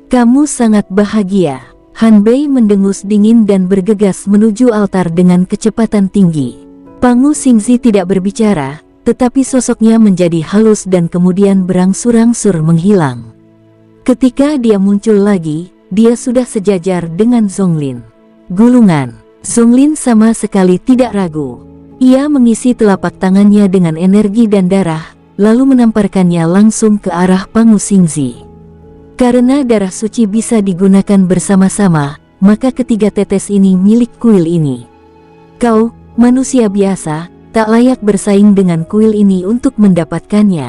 Kamu sangat bahagia. Han Bei mendengus dingin dan bergegas menuju altar dengan kecepatan tinggi. Pangu Xingzi tidak berbicara, tetapi sosoknya menjadi halus dan kemudian berangsur-angsur menghilang. Ketika dia muncul lagi, dia sudah sejajar dengan Zonglin. Gulungan. Zonglin sama sekali tidak ragu. Ia mengisi telapak tangannya dengan energi dan darah, lalu menamparkannya langsung ke arah Pangu Xingzi. Karena darah suci bisa digunakan bersama-sama, maka ketiga tetes ini milik kuil ini. Kau, manusia biasa, tak layak bersaing dengan kuil ini untuk mendapatkannya.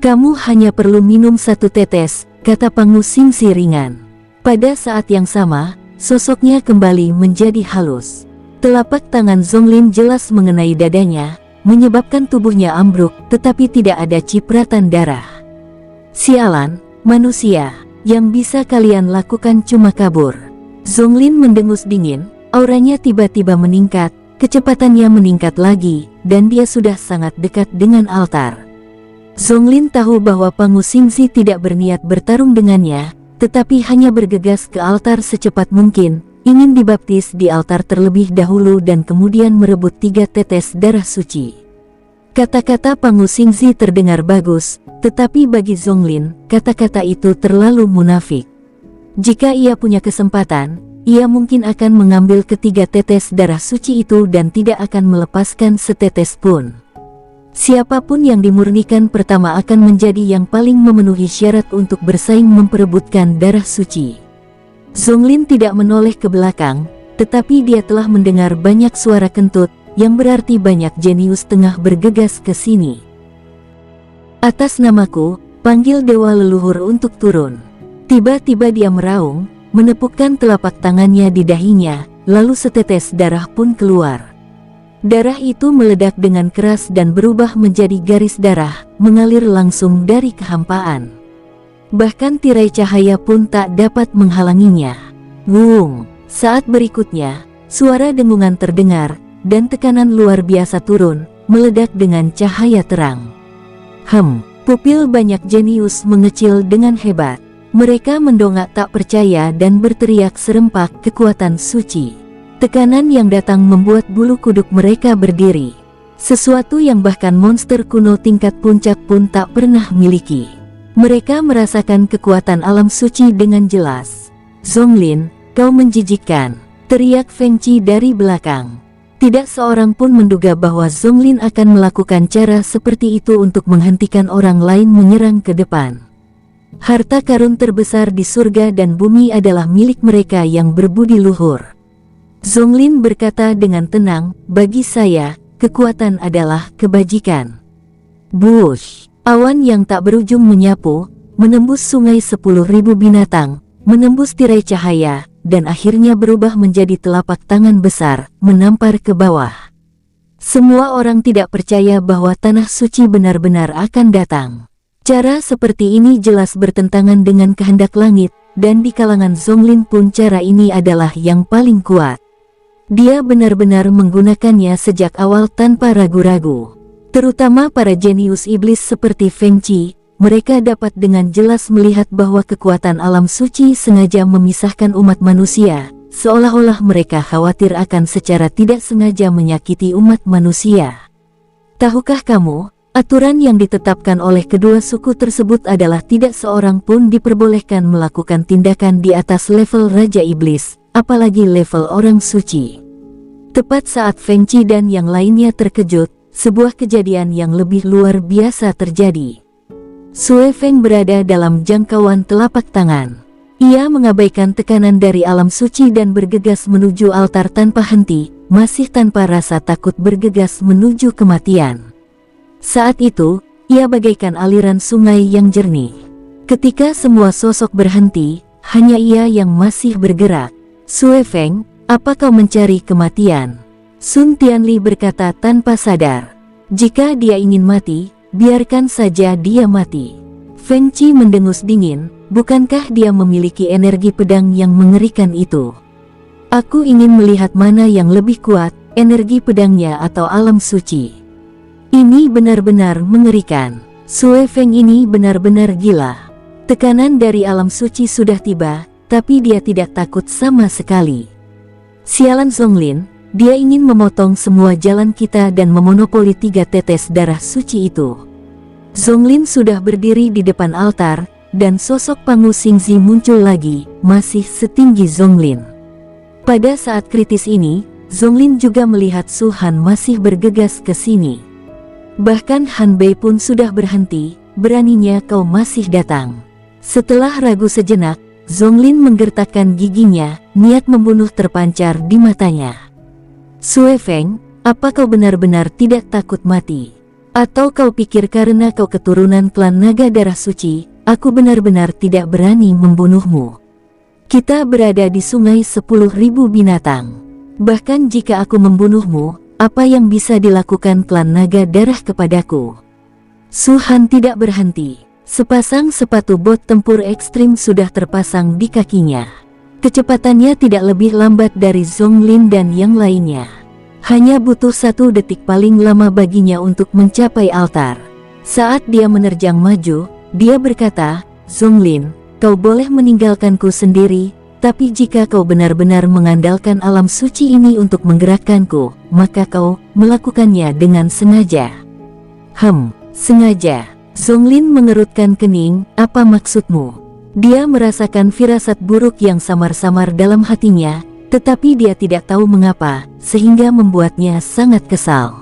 Kamu hanya perlu minum 1 tetes, kata Pangu Xingzi ringan. Pada saat yang sama, sosoknya kembali menjadi halus. Telapak tangan Zonglin jelas mengenai dadanya, menyebabkan tubuhnya ambruk, tetapi tidak ada cipratan darah. Sialan, manusia, yang bisa kalian lakukan cuma kabur. Zonglin mendengus dingin, auranya tiba-tiba meningkat. Kecepatannya meningkat lagi, dan dia sudah sangat dekat dengan altar. Zonglin tahu bahwa Pangu Xingzi tidak berniat bertarung dengannya, tetapi hanya bergegas ke altar secepat mungkin, ingin dibaptis di altar terlebih dahulu dan kemudian merebut 3 tetes darah suci. Kata-kata Pangu Xingzi terdengar bagus, tetapi bagi Zonglin, kata-kata itu terlalu munafik. Jika ia punya kesempatan, ia mungkin akan mengambil ketiga tetes darah suci itu dan tidak akan melepaskan setetes pun. Siapapun yang dimurnikan pertama akan menjadi yang paling memenuhi syarat untuk bersaing memperebutkan darah suci. Zonglin tidak menoleh ke belakang, tetapi dia telah mendengar banyak suara kentut, yang berarti banyak jenius tengah bergegas ke sini. Atas namaku, panggil dewa leluhur untuk turun. Tiba-tiba dia meraung, menepukkan telapak tangannya di dahinya, lalu setetes darah pun keluar. Darah itu meledak dengan keras dan berubah menjadi garis darah, mengalir langsung dari kehampaan. Bahkan tirai cahaya pun tak dapat menghalanginya. Wung! Saat berikutnya, suara dengungan terdengar, dan tekanan luar biasa turun, meledak dengan cahaya terang. Pupil banyak jenius mengecil dengan hebat. Mereka mendongak tak percaya dan berteriak serempak kekuatan suci. Tekanan yang datang membuat bulu kuduk mereka berdiri. Sesuatu yang bahkan monster kuno tingkat puncak pun tak pernah miliki. Mereka merasakan kekuatan alam suci dengan jelas. Zonglin, kau menjijikkan, teriak Feng Qi dari belakang. Tidak seorang pun menduga bahwa Zonglin akan melakukan cara seperti itu untuk menghentikan orang lain menyerang ke depan. Harta karun terbesar di surga dan bumi adalah milik mereka yang berbudi luhur. Zonglin berkata dengan tenang, bagi saya, kekuatan adalah kebajikan. Bush! Awan yang tak berujung menyapu, menembus sungai 10.000 binatang, menembus tirai cahaya, dan akhirnya berubah menjadi telapak tangan besar, menampar ke bawah. Semua orang tidak percaya bahwa tanah suci benar-benar akan datang. Cara seperti ini jelas bertentangan dengan kehendak langit, dan di kalangan Zonglin pun cara ini adalah yang paling kuat. Dia benar-benar menggunakannya sejak awal tanpa ragu-ragu. Terutama para jenius iblis seperti Feng Qi, mereka dapat dengan jelas melihat bahwa kekuatan alam suci sengaja memisahkan umat manusia, seolah-olah mereka khawatir akan secara tidak sengaja menyakiti umat manusia. Tahukah kamu? Aturan yang ditetapkan oleh kedua suku tersebut adalah tidak seorang pun diperbolehkan melakukan tindakan di atas level Raja Iblis, apalagi level orang suci. Tepat saat Feng Qi dan yang lainnya terkejut, sebuah kejadian yang lebih luar biasa terjadi. Sue Feng berada dalam jangkauan telapak tangan. Ia mengabaikan tekanan dari alam suci dan bergegas menuju altar tanpa henti, masih tanpa rasa takut bergegas menuju kematian. Saat itu, ia bagaikan aliran sungai yang jernih. Ketika semua sosok berhenti, hanya ia yang masih bergerak. Sue Feng, apa kau mencari kematian? Sun Tianli berkata tanpa sadar. Jika dia ingin mati, biarkan saja dia mati. Feng Qi mendengus dingin, bukankah dia memiliki energi pedang yang mengerikan itu? Aku ingin melihat mana yang lebih kuat, energi pedangnya atau alam suci. Ini benar-benar mengerikan. Sue Feng ini benar-benar gila. Tekanan dari alam suci sudah tiba, tapi dia tidak takut sama sekali. Sialan Zonglin, dia ingin memotong semua jalan kita dan memonopoli 3 tetes darah suci itu. Zonglin sudah berdiri di depan altar, dan sosok Pangu Xingzi muncul lagi, masih setinggi Zonglin. Pada saat kritis ini, Zonglin juga melihat Su Han masih bergegas ke sini. Bahkan Han Bei pun sudah berhenti, beraninya kau masih datang. Setelah ragu sejenak, Zonglin menggertakkan giginya, niat membunuh terpancar di matanya. Sue Feng, apa kau benar-benar tidak takut mati? Atau kau pikir karena kau keturunan klan naga darah suci, aku benar-benar tidak berani membunuhmu? Kita berada di sungai 10.000 binatang. Bahkan jika aku membunuhmu, apa yang bisa dilakukan klan naga darah kepadaku? Su Han tidak berhenti. Sepasang sepatu bot tempur ekstrim sudah terpasang di kakinya. Kecepatannya tidak lebih lambat dari Zonglin dan yang lainnya. Hanya butuh 1 detik paling lama baginya untuk mencapai altar. Saat dia menerjang maju, dia berkata, Zonglin, kau boleh meninggalkanku sendiri, tapi jika kau benar-benar mengandalkan alam suci ini untuk menggerakkanku, maka kau melakukannya dengan sengaja. Sengaja. Zonglin mengerutkan kening, apa maksudmu? Dia merasakan firasat buruk yang samar-samar dalam hatinya, tetapi dia tidak tahu mengapa, sehingga membuatnya sangat kesal.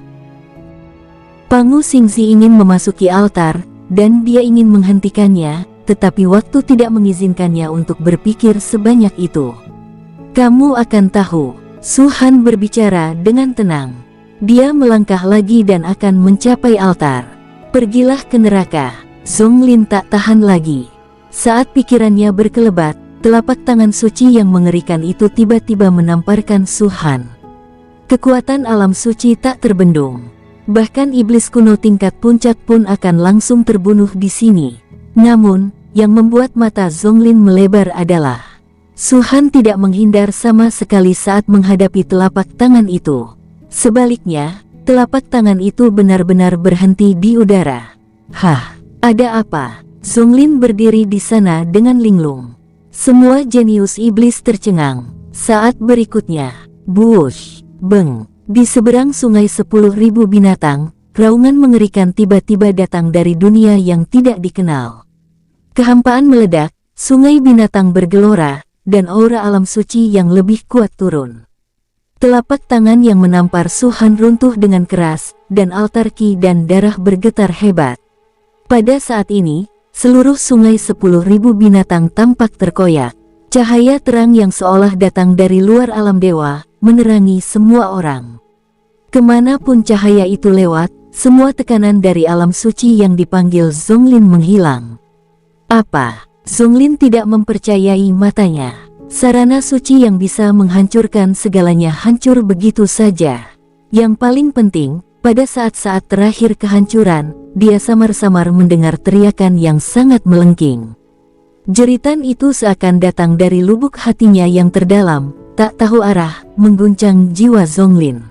Pangu Xingzi ingin memasuki altar, dan dia ingin menghentikannya, tetapi waktu tidak mengizinkannya untuk berpikir sebanyak itu. Kamu akan tahu, Su Han berbicara dengan tenang. Dia melangkah lagi dan akan mencapai altar. Pergilah ke neraka. Zonglin tak tahan lagi. Saat pikirannya berkelebat, telapak tangan suci yang mengerikan itu tiba-tiba menamparkan Su Han. Kekuatan alam suci tak terbendung. Bahkan iblis kuno tingkat puncak pun akan langsung terbunuh di sini. Namun, yang membuat mata Zonglin melebar adalah Su Han tidak menghindar sama sekali saat menghadapi telapak tangan itu. Sebaliknya, telapak tangan itu benar-benar berhenti di udara. Ada apa? Zonglin berdiri di sana dengan linglung. Semua jenius iblis tercengang. Saat berikutnya, buush, beng. Di seberang sungai 10.000 binatang, raungan mengerikan tiba-tiba datang dari dunia yang tidak dikenal. Kehampaan meledak, sungai binatang bergelora, dan aura alam suci yang lebih kuat turun. Telapak tangan yang menampar Su Han runtuh dengan keras, dan altar ki dan darah bergetar hebat. Pada saat ini, seluruh sungai 10.000 binatang tampak terkoyak. Cahaya terang yang seolah datang dari luar alam dewa, menerangi semua orang. Kemanapun cahaya itu lewat, semua tekanan dari alam suci yang dipanggil Zonglin menghilang. Apa? Zonglin tidak mempercayai matanya. Sarana suci yang bisa menghancurkan segalanya hancur begitu saja. Yang paling penting, pada saat-saat terakhir kehancuran, dia samar-samar mendengar teriakan yang sangat melengking. Jeritan itu seakan datang dari lubuk hatinya yang terdalam, tak tahu arah, mengguncang jiwa Zonglin.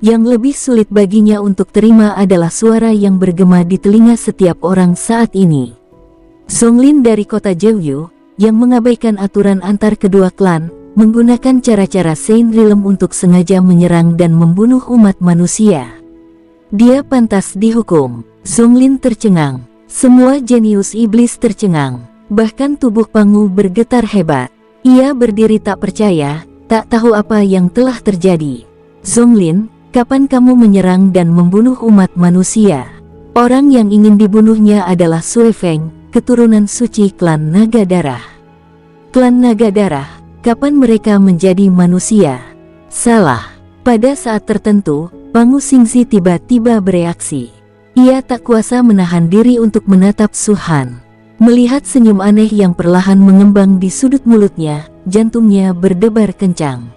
Yang lebih sulit baginya untuk terima adalah suara yang bergema di telinga setiap orang saat ini. Zonglin dari kota Jeoyu, yang mengabaikan aturan antar kedua klan, menggunakan cara-cara Saint Realm untuk sengaja menyerang dan membunuh umat manusia. Dia pantas dihukum. Zonglin tercengang. Semua jenius iblis tercengang. Bahkan tubuh Pangu bergetar hebat. Ia berdiri tak percaya, tak tahu apa yang telah terjadi. Zonglin, kapan kamu menyerang dan membunuh umat manusia? Orang yang ingin dibunuhnya adalah Sue Feng, keturunan suci klan Naga Darah. Klan Naga Darah, kapan mereka menjadi manusia? Salah. Pada saat tertentu, Pangu Xingzi tiba-tiba bereaksi. Ia tak kuasa menahan diri untuk menatap Su Han. Melihat senyum aneh yang perlahan mengembang di sudut mulutnya, jantungnya berdebar kencang.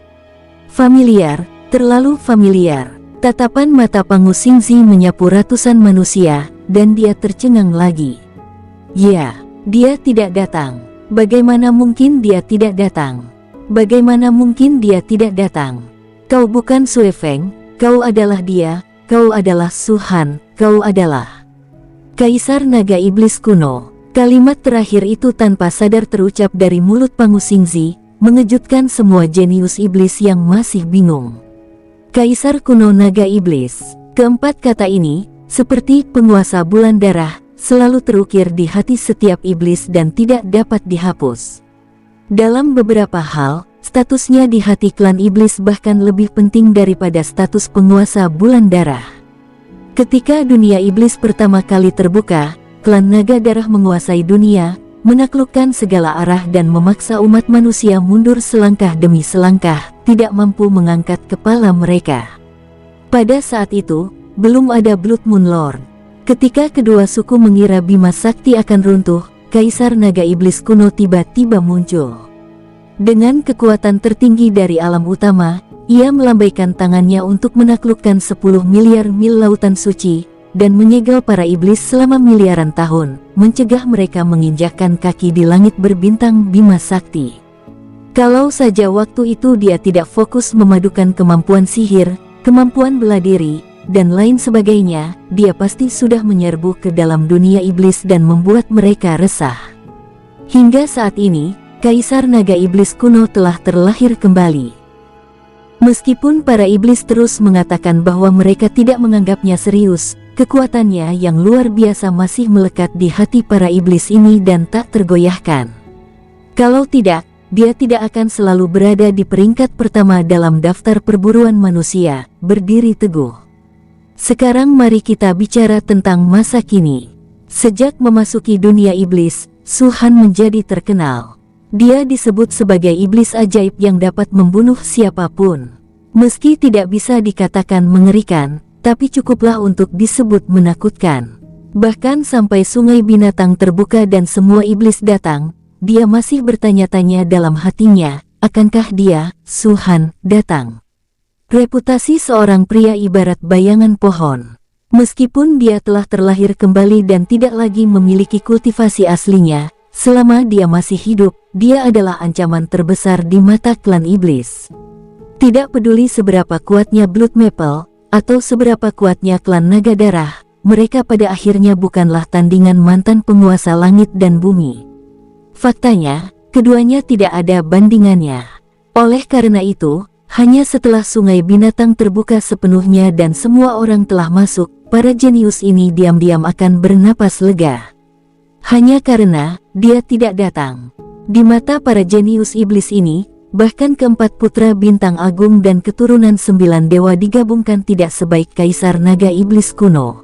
Familiar, terlalu familiar. Tatapan mata Pangu Xingzi menyapu ratusan manusia, dan dia tercengang lagi. Ya, dia tidak datang. Bagaimana mungkin dia tidak datang? Bagaimana mungkin dia tidak datang? Kau bukan Sue Feng, kau adalah dia, kau adalah Su Han, kau adalah Kaisar Naga Iblis kuno. Kalimat terakhir itu tanpa sadar terucap dari mulut Pangu Xingzi, mengejutkan semua jenius iblis yang masih bingung. Kaisar kuno Naga Iblis. Keempat kata ini, seperti penguasa bulan darah, selalu terukir di hati setiap iblis dan tidak dapat dihapus. Dalam beberapa hal, statusnya di hati klan iblis bahkan lebih penting daripada status penguasa bulan darah. Ketika dunia iblis pertama kali terbuka, klan Naga Darah menguasai dunia, menaklukkan segala arah dan memaksa umat manusia mundur selangkah demi selangkah, tidak mampu mengangkat kepala mereka. Pada saat itu, belum ada Blood Moon Lord. Ketika kedua suku mengira Bima Sakti akan runtuh, Kaisar Naga Iblis kuno tiba-tiba muncul. Dengan kekuatan tertinggi dari alam utama, ia melambaikan tangannya untuk menaklukkan 10 miliar mil lautan suci, dan menyegel para iblis selama miliaran tahun, mencegah mereka menginjakkan kaki di langit berbintang Bima Sakti. Kalau saja waktu itu dia tidak fokus memadukan kemampuan sihir, kemampuan bela diri, dan lain sebagainya, dia pasti sudah menyerbu ke dalam dunia iblis dan membuat mereka resah. Hingga saat ini, Kaisar Naga Iblis kuno telah terlahir kembali. Meskipun para iblis terus mengatakan bahwa mereka tidak menganggapnya serius, kekuatannya yang luar biasa masih melekat di hati para iblis ini dan tak tergoyahkan. Kalau tidak, dia tidak akan selalu berada di peringkat pertama dalam daftar perburuan manusia, berdiri teguh. Sekarang mari kita bicara tentang masa kini. Sejak memasuki dunia iblis, Su Han menjadi terkenal. Dia disebut sebagai iblis ajaib yang dapat membunuh siapapun. Meski tidak bisa dikatakan mengerikan, tapi cukuplah untuk disebut menakutkan. Bahkan sampai sungai binatang terbuka dan semua iblis datang, dia masih bertanya-tanya dalam hatinya, akankah dia, Su Han, datang? Reputasi seorang pria ibarat bayangan pohon. Meskipun dia telah terlahir kembali dan tidak lagi memiliki kultivasi aslinya, selama dia masih hidup, dia adalah ancaman terbesar di mata klan iblis. Tidak peduli seberapa kuatnya Blood Maple, atau seberapa kuatnya klan Naga Darah, mereka pada akhirnya bukanlah tandingan mantan penguasa langit dan bumi. Faktanya, keduanya tidak ada bandingannya. Oleh karena itu, hanya setelah sungai binatang terbuka sepenuhnya dan semua orang telah masuk, para jenius ini diam-diam akan bernapas lega. Hanya karena dia tidak datang. Di mata para jenius iblis ini, bahkan keempat putra bintang agung dan keturunan 9 dewa digabungkan tidak sebaik Kaisar Naga Iblis kuno.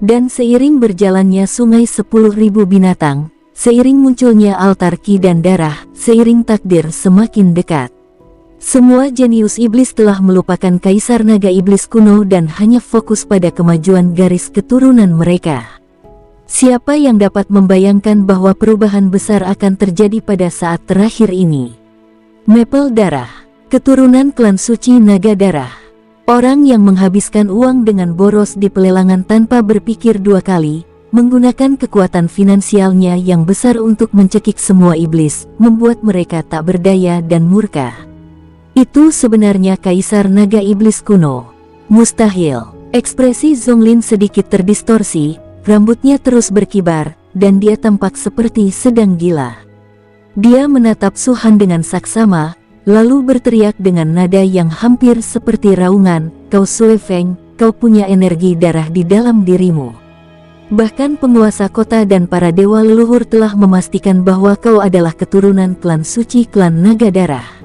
Dan seiring berjalannya sungai 10.000 binatang, seiring munculnya altar ki dan darah, seiring takdir semakin dekat, semua jenius iblis telah melupakan Kaisar Naga Iblis kuno dan hanya fokus pada kemajuan garis keturunan mereka. Siapa yang dapat membayangkan bahwa perubahan besar akan terjadi pada saat terakhir ini? Maple Darah, keturunan klan suci Naga Darah. Orang yang menghabiskan uang dengan boros di pelelangan tanpa berpikir dua kali, menggunakan kekuatan finansialnya yang besar untuk mencekik semua iblis, membuat mereka tak berdaya dan murka. Itu sebenarnya Kaisar Naga Iblis kuno. Mustahil. Ekspresi Zonglin sedikit terdistorsi, rambutnya terus berkibar, dan dia tampak seperti sedang gila. Dia menatap Su Han dengan saksama, lalu berteriak dengan nada yang hampir seperti raungan, "Kau Sue Feng, kau punya energi darah di dalam dirimu. Bahkan penguasa kota dan para dewa leluhur telah memastikan bahwa kau adalah keturunan klan suci klan Naga Darah.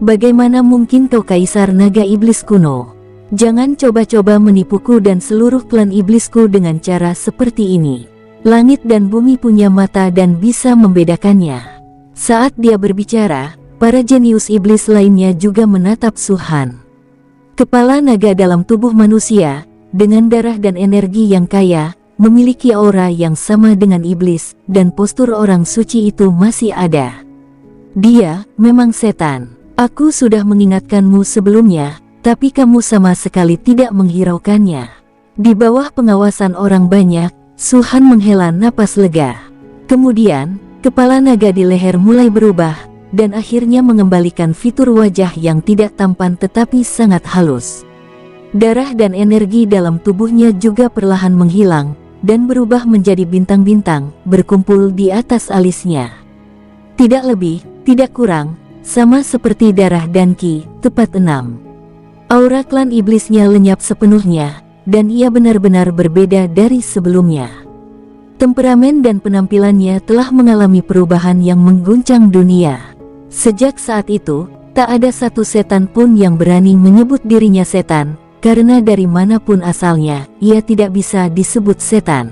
Bagaimana mungkin kau kaisar naga iblis kuno? Jangan coba-coba menipuku dan seluruh klan iblisku dengan cara seperti ini. Langit dan bumi punya mata dan bisa membedakannya. Saat dia berbicara, para jenius iblis lainnya juga menatap Su-han. Kepala naga dalam tubuh manusia, dengan darah dan energi yang kaya, memiliki aura yang sama dengan iblis, dan postur orang suci itu masih ada. Dia memang setan. Aku sudah mengingatkanmu sebelumnya, tapi kamu sama sekali tidak menghiraukannya. Di bawah pengawasan orang banyak, Su-han menghela napas lega. Kemudian, kepala naga di leher mulai berubah, dan akhirnya mengembalikan fitur wajah yang tidak tampan tetapi sangat halus. Darah dan energi dalam tubuhnya juga perlahan menghilang, dan berubah menjadi bintang-bintang, berkumpul di atas alisnya. Tidak lebih, tidak kurang, sama seperti darah dan ki, tepat 6. Aura klan iblisnya lenyap sepenuhnya, dan ia benar-benar berbeda dari sebelumnya. Temperamen dan penampilannya telah mengalami perubahan yang mengguncang dunia. Sejak saat itu, tak ada satu setan pun yang berani menyebut dirinya setan, karena dari manapun asalnya, ia tidak bisa disebut setan.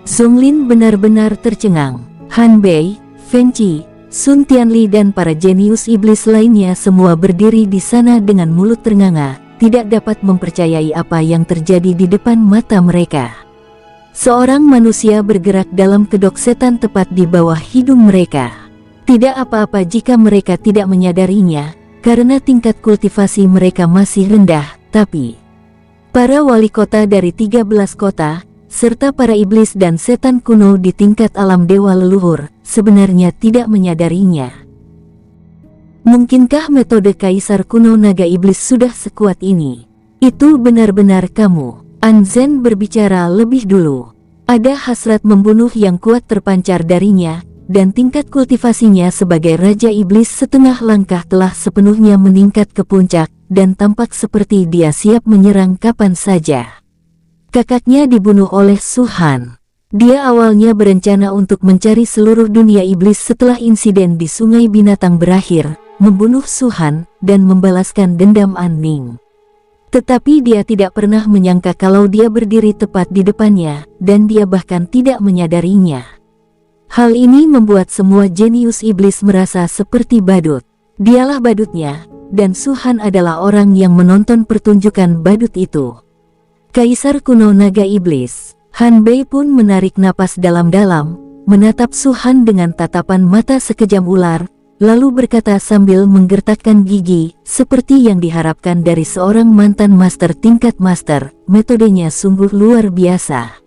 Zonglin benar-benar tercengang. Han Bei, Feng Qi, Sun Tianli dan para jenius iblis lainnya semua berdiri di sana dengan mulut ternganga, tidak dapat mempercayai apa yang terjadi di depan mata mereka. Seorang manusia bergerak dalam kedok setan tepat di bawah hidung mereka. Tidak apa-apa jika mereka tidak menyadarinya, karena tingkat kultivasi mereka masih rendah, tapi para wali kota dari 13 kota, serta para iblis dan setan kuno di tingkat alam dewa leluhur, sebenarnya tidak menyadarinya. Mungkinkah metode kaisar kuno naga iblis sudah sekuat ini? Itu benar-benar kamu. Anzen berbicara lebih dulu. Ada hasrat membunuh yang kuat terpancar darinya, dan tingkat kultivasinya sebagai Raja Iblis setengah langkah telah sepenuhnya meningkat ke puncak, dan tampak seperti dia siap menyerang kapan saja. Kakaknya dibunuh oleh Su-han. Dia awalnya berencana untuk mencari seluruh dunia iblis setelah insiden di Sungai Binatang berakhir, membunuh Su-han, dan membalaskan dendam An Ning. Tetapi dia tidak pernah menyangka kalau dia berdiri tepat di depannya, dan dia bahkan tidak menyadarinya. Hal ini membuat semua jenius iblis merasa seperti badut. Dialah badutnya, dan Su-han adalah orang yang menonton pertunjukan badut itu. Kaisar kuno naga iblis, Han Bei pun menarik napas dalam-dalam, menatap Su-han dengan tatapan mata sekejam ular, lalu berkata sambil menggertakkan gigi, seperti yang diharapkan dari seorang mantan master tingkat master, metodenya sungguh luar biasa.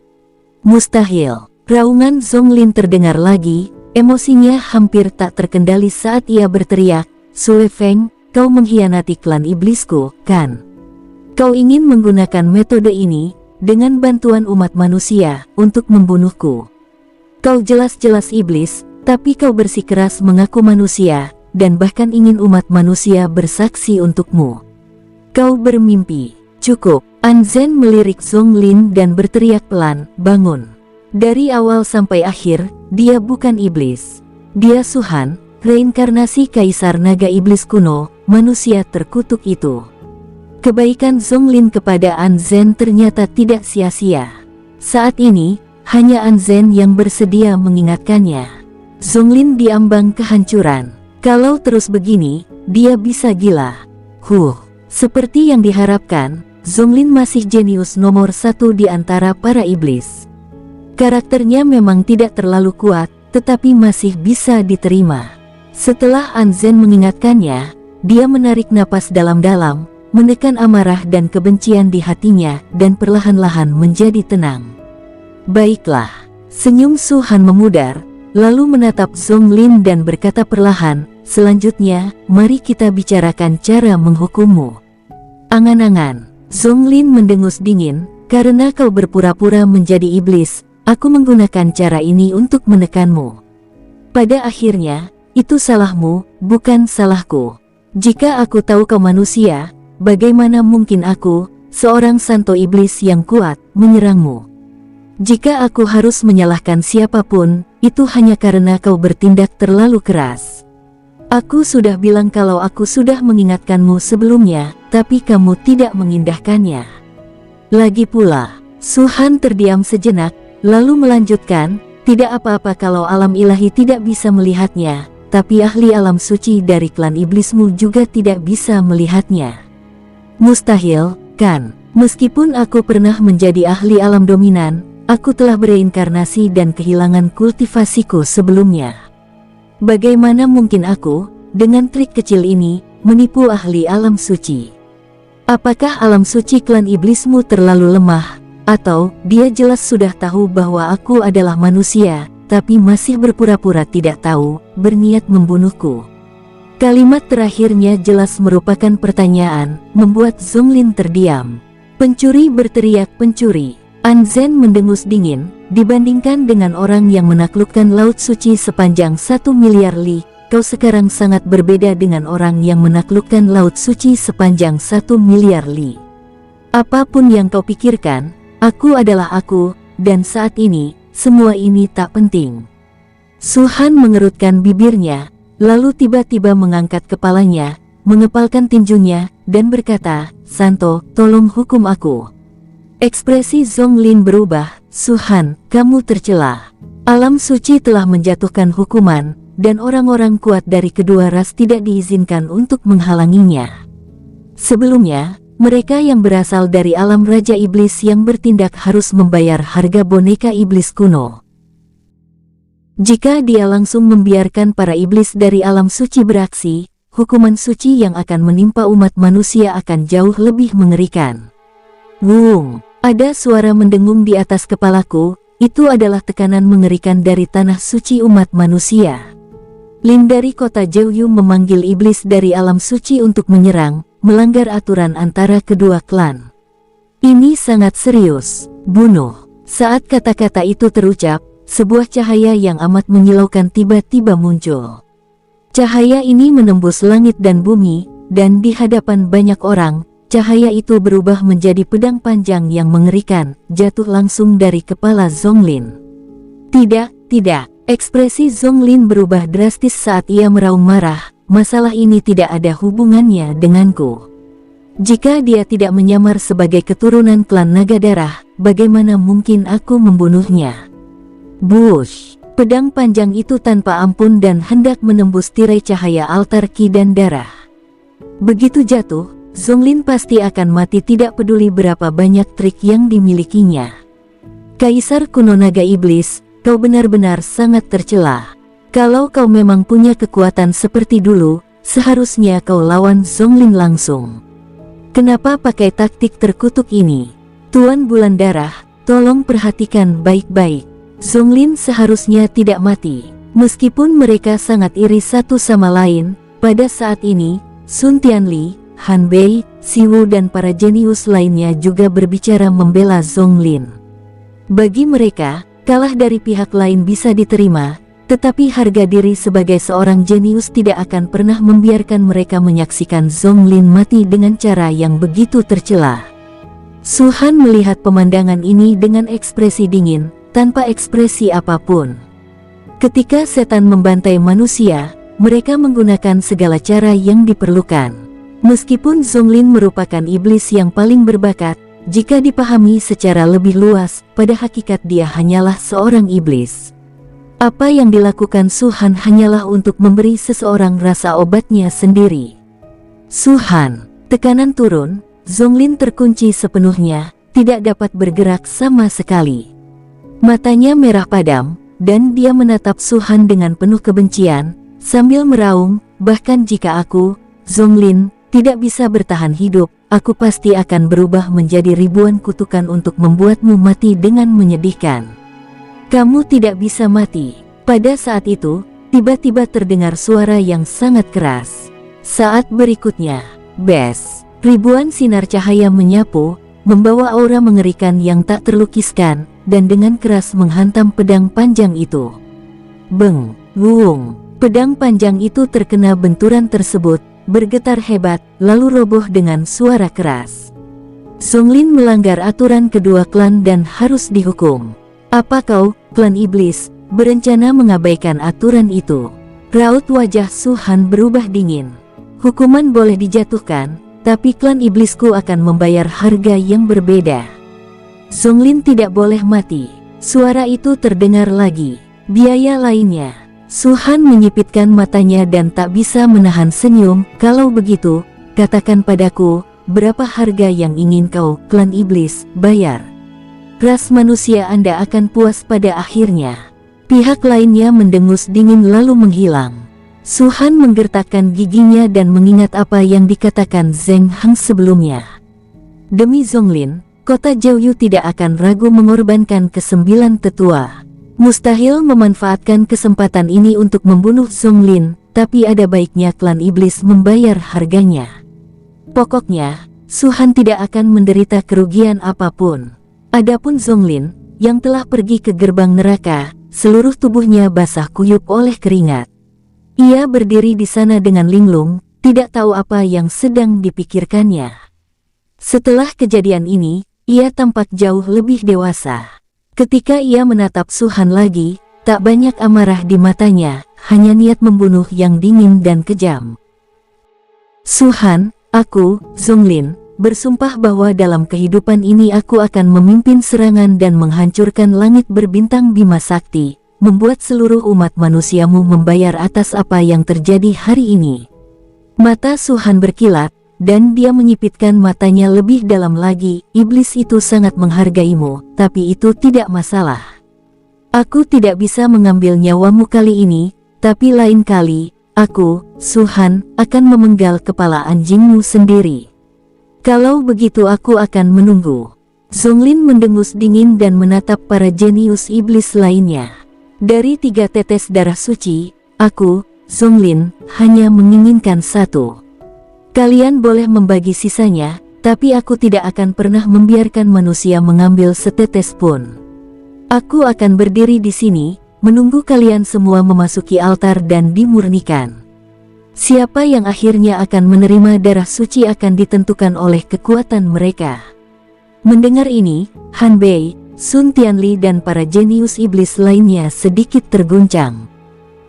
Mustahil. Raungan Zonglin terdengar lagi, emosinya hampir tak terkendali saat ia berteriak, Sue Feng, kau mengkhianati klan iblisku, kan? Kau ingin menggunakan metode ini, dengan bantuan umat manusia, untuk membunuhku. Kau jelas-jelas iblis, tapi kau bersikeras mengaku manusia, dan bahkan ingin umat manusia bersaksi untukmu. Kau bermimpi. Cukup. Anzen melirik Zonglin dan berteriak pelan, bangun. Dari awal sampai akhir, dia bukan iblis. Dia Su-han, reinkarnasi kaisar naga iblis kuno, manusia terkutuk itu. Kebaikan Zonglin kepada Anzen ternyata tidak sia-sia. Saat ini, hanya Anzen yang bersedia mengingatkannya. Zonglin diambang kehancuran. Kalau terus begini, dia bisa gila. Seperti yang diharapkan, Zonglin masih jenius nomor 1 di antara para iblis. Karakternya memang tidak terlalu kuat, tetapi masih bisa diterima. Setelah Anzen mengingatkannya, dia menarik napas dalam-dalam, menekan amarah dan kebencian di hatinya, dan perlahan-lahan menjadi tenang. Baiklah. Senyum Su-han memudar, lalu menatap Zonglin dan berkata perlahan, selanjutnya, mari kita bicarakan cara menghukummu. Angan-angan. Zonglin mendengus dingin, karena kau berpura-pura menjadi iblis, aku menggunakan cara ini untuk menekanmu. Pada akhirnya, itu salahmu, bukan salahku. Jika aku tahu kau manusia, bagaimana mungkin aku, seorang santo iblis yang kuat, menyerangmu? Jika aku harus menyalahkan siapapun, itu hanya karena kau bertindak terlalu keras. Aku sudah bilang kalau aku sudah mengingatkanmu sebelumnya, tapi kamu tidak mengindahkannya. Lagi pula, Su Han terdiam sejenak, lalu melanjutkan, tidak apa-apa kalau alam ilahi tidak bisa melihatnya, tapi ahli alam suci dari klan iblismu juga tidak bisa melihatnya. Mustahil, kan? Meskipun aku pernah menjadi ahli alam dominan, aku telah bereinkarnasi dan kehilangan kultivasiku sebelumnya. Bagaimana mungkin aku, dengan trik kecil ini, menipu ahli alam suci? Apakah alam suci klan iblismu terlalu lemah? Atau, dia jelas sudah tahu bahwa aku adalah manusia, tapi masih berpura-pura tidak tahu, berniat membunuhku? Kalimat terakhirnya jelas merupakan pertanyaan, membuat Zonglin terdiam. Pencuri berteriak pencuri. Anzen mendengus dingin, dibandingkan dengan orang yang menaklukkan laut suci sepanjang 1 miliar li, kau sekarang sangat berbeda dengan orang yang menaklukkan laut suci sepanjang 1 miliar li. Apapun yang kau pikirkan, aku adalah aku, dan saat ini, semua ini tak penting. Su Han mengerutkan bibirnya, lalu tiba-tiba mengangkat kepalanya, mengepalkan tinjunya, dan berkata, Santo, tolong hukum aku. Ekspresi Zonglin berubah, Su Han, kamu tercela. Alam suci telah menjatuhkan hukuman, dan orang-orang kuat dari kedua ras tidak diizinkan untuk menghalanginya. Sebelumnya, mereka yang berasal dari alam Raja Iblis yang bertindak harus membayar harga boneka iblis kuno. Jika dia langsung membiarkan para iblis dari alam suci beraksi, hukuman suci yang akan menimpa umat manusia akan jauh lebih mengerikan. Wung! Ada suara mendengung di atas kepalaku, itu adalah tekanan mengerikan dari tanah suci umat manusia. Lin dari kota Jeoyu memanggil iblis dari alam suci untuk menyerang, melanggar aturan antara kedua klan. Ini sangat serius, bunuh. Saat kata-kata itu terucap, sebuah cahaya yang amat menyilaukan tiba-tiba muncul. Cahaya ini menembus langit dan bumi, dan di hadapan banyak orang, cahaya itu berubah menjadi pedang panjang yang mengerikan, jatuh langsung dari kepala Zonglin. Tidak, tidak. Ekspresi Zonglin berubah drastis saat ia meraung marah, masalah ini tidak ada hubungannya denganku. Jika dia tidak menyamar sebagai keturunan klan Naga Darah, bagaimana mungkin aku membunuhnya? Bush! Pedang panjang itu tanpa ampun dan hendak menembus tirai cahaya altar ki dan darah. Begitu jatuh, Zonglin pasti akan mati tidak peduli berapa banyak trik yang dimilikinya. Kaisar kuno naga iblis, kau benar-benar sangat tercela. Kalau kau memang punya kekuatan seperti dulu, seharusnya kau lawan Zonglin langsung. Kenapa pakai taktik terkutuk ini? Tuan Bulan Darah, tolong perhatikan baik-baik. Zonglin seharusnya tidak mati. Meskipun mereka sangat iri satu sama lain, pada saat ini, Sun Tianli, Han Bei, Siwu dan para jenius lainnya juga berbicara membela Zonglin. Bagi mereka, kalah dari pihak lain bisa diterima, tetapi harga diri sebagai seorang jenius tidak akan pernah membiarkan mereka menyaksikan Zonglin mati dengan cara yang begitu tercela. Su Han melihat pemandangan ini dengan ekspresi dingin, tanpa ekspresi apapun. Ketika setan membantai manusia, mereka menggunakan segala cara yang diperlukan. Meskipun Zonglin merupakan iblis yang paling berbakat, jika dipahami secara lebih luas, pada hakikat dia hanyalah seorang iblis. Apa yang dilakukan Su Han hanyalah untuk memberi seseorang rasa obatnya sendiri. Su Han, tekanan turun, Zonglin terkunci sepenuhnya, tidak dapat bergerak sama sekali. Matanya merah padam, dan dia menatap Su Han dengan penuh kebencian, sambil meraung, bahkan jika aku, Zonglin, tidak bisa bertahan hidup, aku pasti akan berubah menjadi ribuan kutukan untuk membuatmu mati dengan menyedihkan. Kamu tidak bisa mati. Pada saat itu, tiba-tiba terdengar suara yang sangat keras. Saat berikutnya, bes, ribuan sinar cahaya menyapu, membawa aura mengerikan yang tak terlukiskan, dan dengan keras menghantam pedang panjang itu. Beng, wuung, pedang panjang itu terkena benturan tersebut, bergetar hebat, lalu roboh dengan suara keras. Zonglin melanggar aturan kedua klan dan harus dihukum. Apa kau, klan iblis, berencana mengabaikan aturan itu? Raut wajah Su Han berubah dingin. Hukuman boleh dijatuhkan, tapi klan iblisku akan membayar harga yang berbeda. Zonglin tidak boleh mati. Suara itu terdengar lagi. Biaya lainnya. Su Han menyipitkan matanya dan tak bisa menahan senyum. Kalau begitu, katakan padaku, berapa harga yang ingin kau, klan iblis, bayar? Ras manusia Anda akan puas pada akhirnya. Pihak lainnya mendengus dingin lalu menghilang. Su Han menggertakkan giginya dan mengingat apa yang dikatakan Zheng Hang sebelumnya. Demi Zonglin, kota Jiaoyu tidak akan ragu mengorbankan ke-9 tetua. Mustahil memanfaatkan kesempatan ini untuk membunuh Zonglin, tapi ada baiknya klan iblis membayar harganya. Pokoknya, Su Han tidak akan menderita kerugian apapun. Adapun Zonglin, yang telah pergi ke gerbang neraka, seluruh tubuhnya basah kuyup oleh keringat. Ia berdiri di sana dengan linglung, tidak tahu apa yang sedang dipikirkannya. Setelah kejadian ini, ia tampak jauh lebih dewasa. Ketika ia menatap Su Han lagi, tak banyak amarah di matanya, hanya niat membunuh yang dingin dan kejam. Su Han, aku, Zonglin, bersumpah bahwa dalam kehidupan ini aku akan memimpin serangan dan menghancurkan langit berbintang Bima Sakti, membuat seluruh umat manusiamu membayar atas apa yang terjadi hari ini. Mata Su Han berkilat, dan dia menyipitkan matanya lebih dalam lagi. Iblis itu sangat menghargaimu, tapi itu tidak masalah. Aku tidak bisa mengambil nyawamu kali ini, tapi lain kali, aku, Su Han, akan memenggal kepala anjingmu sendiri. Kalau begitu aku akan menunggu. Zonglin mendengus dingin dan menatap para jenius iblis lainnya. Dari 3 tetes darah suci, aku, Zonglin, hanya menginginkan 1. Kalian boleh membagi sisanya, tapi aku tidak akan pernah membiarkan manusia mengambil setetes pun. Aku akan berdiri di sini, menunggu kalian semua memasuki altar dan dimurnikan. Siapa yang akhirnya akan menerima darah suci akan ditentukan oleh kekuatan mereka. Mendengar ini, Han Bei, Sun Tianli dan para jenius iblis lainnya sedikit terguncang.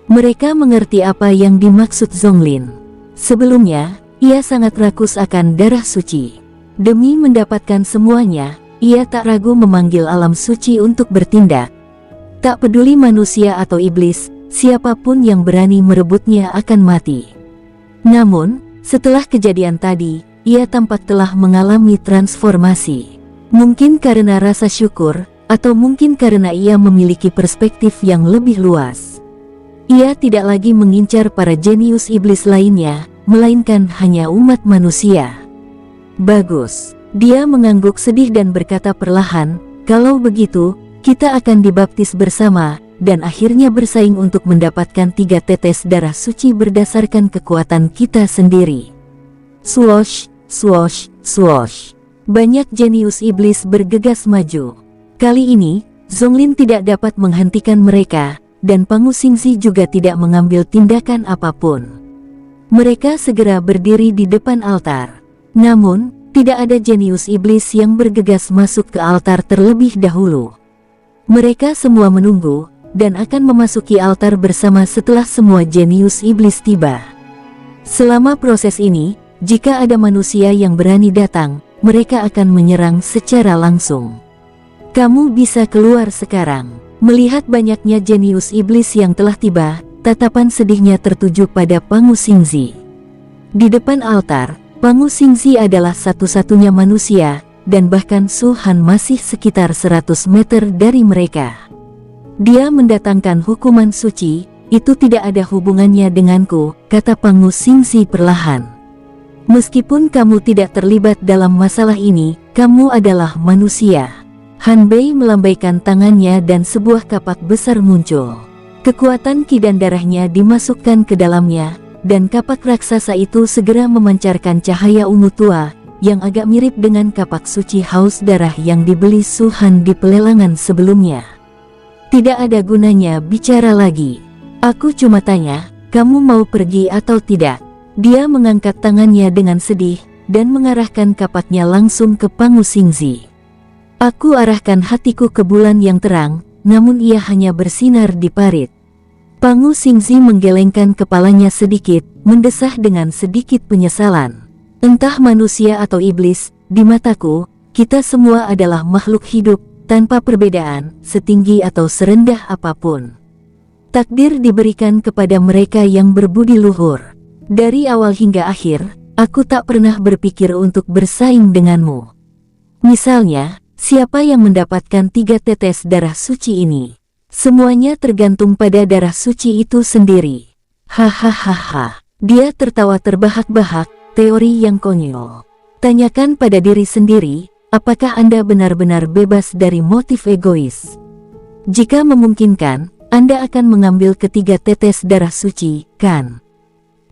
Mereka mengerti apa yang dimaksud Zonglin. Sebelumnya, ia sangat rakus akan darah suci. Demi mendapatkan semuanya, ia tak ragu memanggil alam suci untuk bertindak. Tak peduli manusia atau iblis, siapapun yang berani merebutnya akan mati. Namun, setelah kejadian tadi, ia tampak telah mengalami transformasi. Mungkin karena rasa syukur, atau mungkin karena ia memiliki perspektif yang lebih luas. Ia tidak lagi mengincar para jenius iblis lainnya, melainkan hanya umat manusia. Bagus. Dia mengangguk sedih dan berkata perlahan, kalau begitu, kita akan dibaptis bersama, dan akhirnya bersaing untuk mendapatkan 3 tetes darah suci berdasarkan kekuatan kita sendiri. Swoosh, swoosh, swoosh. Banyak jenius iblis bergegas maju. Kali ini, Zonglin tidak dapat menghentikan mereka, dan Pangu Xingzi juga tidak mengambil tindakan apapun. Mereka segera berdiri di depan altar. Namun, tidak ada jenius iblis yang bergegas masuk ke altar terlebih dahulu. Mereka semua menunggu, dan akan memasuki altar bersama setelah semua jenius iblis tiba. Selama proses ini, jika ada manusia yang berani datang, mereka akan menyerang secara langsung. Kamu bisa keluar sekarang. Melihat banyaknya jenius iblis yang telah tiba, tatapan sedihnya tertuju pada Pangu Xingzi. Di depan altar, Pangu Xingzi adalah satu-satunya manusia, dan bahkan Su Han masih sekitar 100 meter dari mereka. Dia mendatangkan hukuman suci, itu tidak ada hubungannya denganku, kata Pangu Xingzi perlahan. Meskipun kamu tidak terlibat dalam masalah ini, kamu adalah manusia. Han Bei melambaikan tangannya dan sebuah kapak besar muncul. Kekuatan ki dan darahnya dimasukkan ke dalamnya, dan kapak raksasa itu segera memancarkan cahaya ungu tua, yang agak mirip dengan kapak suci haus darah yang dibeli Su Han di pelelangan sebelumnya. Tidak ada gunanya bicara lagi. Aku cuma tanya, kamu mau pergi atau tidak? Dia mengangkat tangannya dengan sedih, dan mengarahkan kapaknya langsung ke Pangu Xingzi. Aku arahkan hatiku ke bulan yang terang, namun ia hanya bersinar di parit. Pangu Xingzi menggelengkan kepalanya sedikit, mendesah dengan sedikit penyesalan. Entah manusia atau iblis, di mataku, kita semua adalah makhluk hidup, tanpa perbedaan, setinggi atau serendah apapun. Takdir diberikan kepada mereka yang berbudi luhur. Dari awal hingga akhir, aku tak pernah berpikir untuk bersaing denganmu. Misalnya, siapa yang mendapatkan 3 tetes darah suci ini? Semuanya tergantung pada darah suci itu sendiri. Hahaha. Dia tertawa terbahak-bahak, teori yang konyol. Tanyakan pada diri sendiri, apakah Anda benar-benar bebas dari motif egois? Jika memungkinkan, Anda akan mengambil ketiga tetes darah suci, kan?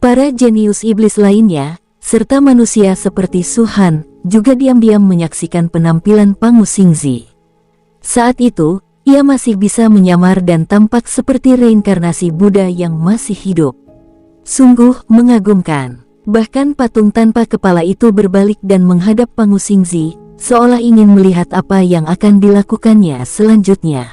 Para jenius iblis lainnya, serta manusia seperti Suhan, juga diam-diam menyaksikan penampilan Pangu Xingzi. Saat itu, ia masih bisa menyamar dan tampak seperti reinkarnasi Buddha yang masih hidup. Sungguh mengagumkan. Bahkan patung tanpa kepala itu berbalik dan menghadap Pangu Xingzi, seolah ingin melihat apa yang akan dilakukannya selanjutnya.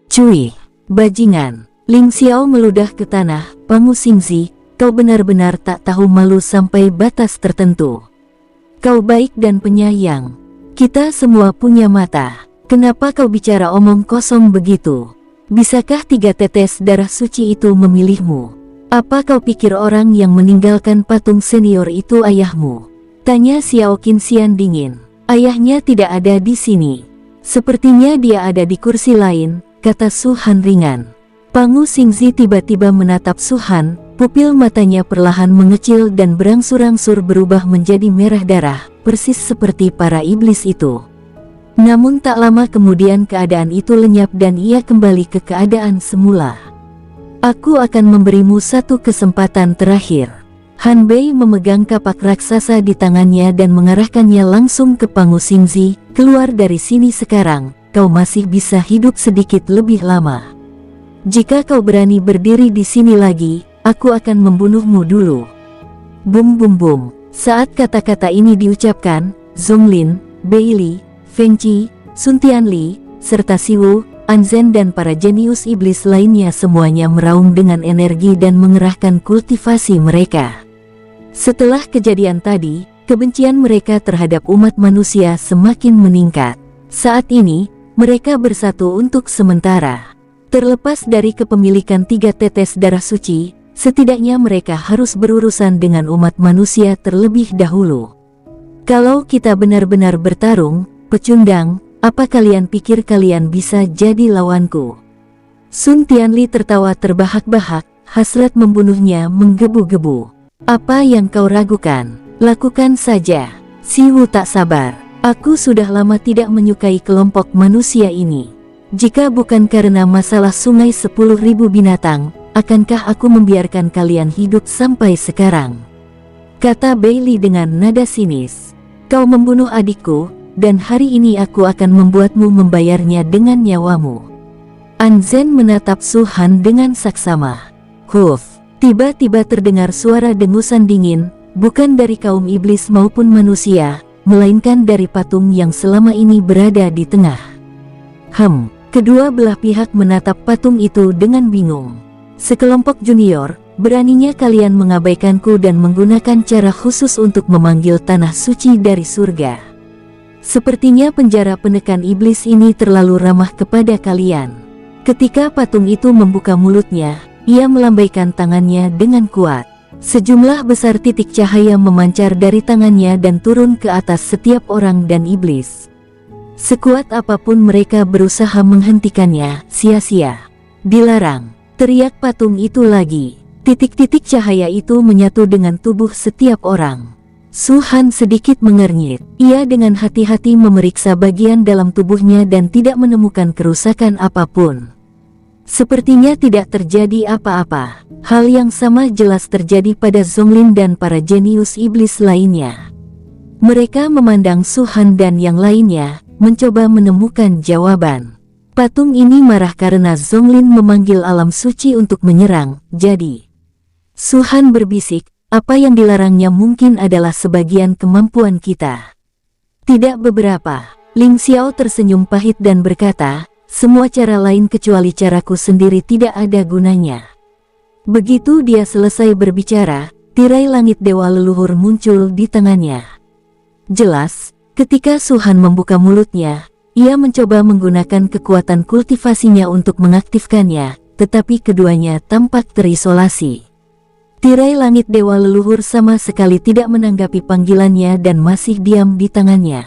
Cui, bajingan. Ling Xiao meludah ke tanah. Pangu Xingzi, kau benar-benar tak tahu malu sampai batas tertentu. Kau baik dan penyayang. Kita semua punya mata. Kenapa kau bicara omong kosong begitu? Bisakah 3 tetes darah suci itu memilihmu? Apa kau pikir orang yang meninggalkan patung senior itu ayahmu? Tanya Xiao Qinxian dingin. Ayahnya tidak ada di sini. Sepertinya dia ada di kursi lain, kata Suhan ringan. Pangu Xingzi tiba-tiba menatap Suhan, pupil matanya perlahan mengecil dan berangsur-angsur berubah menjadi merah darah, persis seperti para iblis itu. Namun tak lama kemudian keadaan itu lenyap dan ia kembali ke keadaan semula. Aku akan memberimu satu kesempatan terakhir. Han Bei memegang kapak raksasa di tangannya dan mengarahkannya langsung ke Pangu Xingzi. Keluar dari sini sekarang, kau masih bisa hidup sedikit lebih lama. Jika kau berani berdiri di sini lagi, aku akan membunuhmu dulu. Bum bum bum. Saat kata-kata ini diucapkan, Zonglin, Beili, Feng Qi, Sun Tianli, serta Siwu, Anzen dan para jenius iblis lainnya semuanya meraung dengan energi dan mengerahkan kultivasi mereka. Setelah kejadian tadi, kebencian mereka terhadap umat manusia semakin meningkat. Saat ini, mereka bersatu untuk sementara. Terlepas dari kepemilikan 3 tetes darah suci, setidaknya mereka harus berurusan dengan umat manusia terlebih dahulu. Kalau kita benar-benar bertarung, pecundang, apa kalian pikir kalian bisa jadi lawanku? Sun Tianli tertawa terbahak-bahak, hasrat membunuhnya menggebu-gebu. Apa yang kau ragukan? Lakukan saja. Siwu tak sabar. Aku sudah lama tidak menyukai kelompok manusia ini. Jika bukan karena masalah sungai 10.000 binatang, akankah aku membiarkan kalian hidup sampai sekarang? Kata Beili dengan nada sinis. Kau membunuh adikku, dan hari ini aku akan membuatmu membayarnya dengan nyawamu. Anzen menatap Suhan dengan saksama. Huf, tiba-tiba terdengar suara dengusan dingin, bukan dari kaum iblis maupun manusia, melainkan dari patung yang selama ini berada di tengah. Kedua belah pihak menatap patung itu dengan bingung. Sekelompok junior, beraninya kalian mengabaikanku dan menggunakan cara khusus untuk memanggil tanah suci dari surga. Sepertinya penjara penekan iblis ini terlalu ramah kepada kalian. Ketika patung itu membuka mulutnya, ia melambaikan tangannya dengan kuat. Sejumlah besar titik cahaya memancar dari tangannya dan turun ke atas setiap orang dan iblis. Sekuat apapun mereka berusaha menghentikannya, sia-sia. Dilarang, teriak patung itu lagi. Titik-titik cahaya itu menyatu dengan tubuh setiap orang. Suhan sedikit mengernyit. Ia dengan hati-hati memeriksa bagian dalam tubuhnya dan tidak menemukan kerusakan apapun. Sepertinya tidak terjadi apa-apa. Hal yang sama jelas terjadi pada Zonglin dan para jenius iblis lainnya. Mereka memandang Suhan dan yang lainnya, mencoba menemukan jawaban. Patung ini marah karena Zonglin memanggil alam suci untuk menyerang, jadi Suhan berbisik, apa yang dilarangnya mungkin adalah sebagian kemampuan kita. Tidak beberapa. Ling Xiao tersenyum pahit dan berkata, semua cara lain kecuali caraku sendiri tidak ada gunanya. Begitu dia selesai berbicara, tirai langit dewa leluhur muncul di tangannya. Jelas, ketika Su-Han membuka mulutnya, ia mencoba menggunakan kekuatan kultivasinya untuk mengaktifkannya, tetapi keduanya tampak terisolasi. Tirai langit dewa leluhur sama sekali tidak menanggapi panggilannya dan masih diam di tangannya.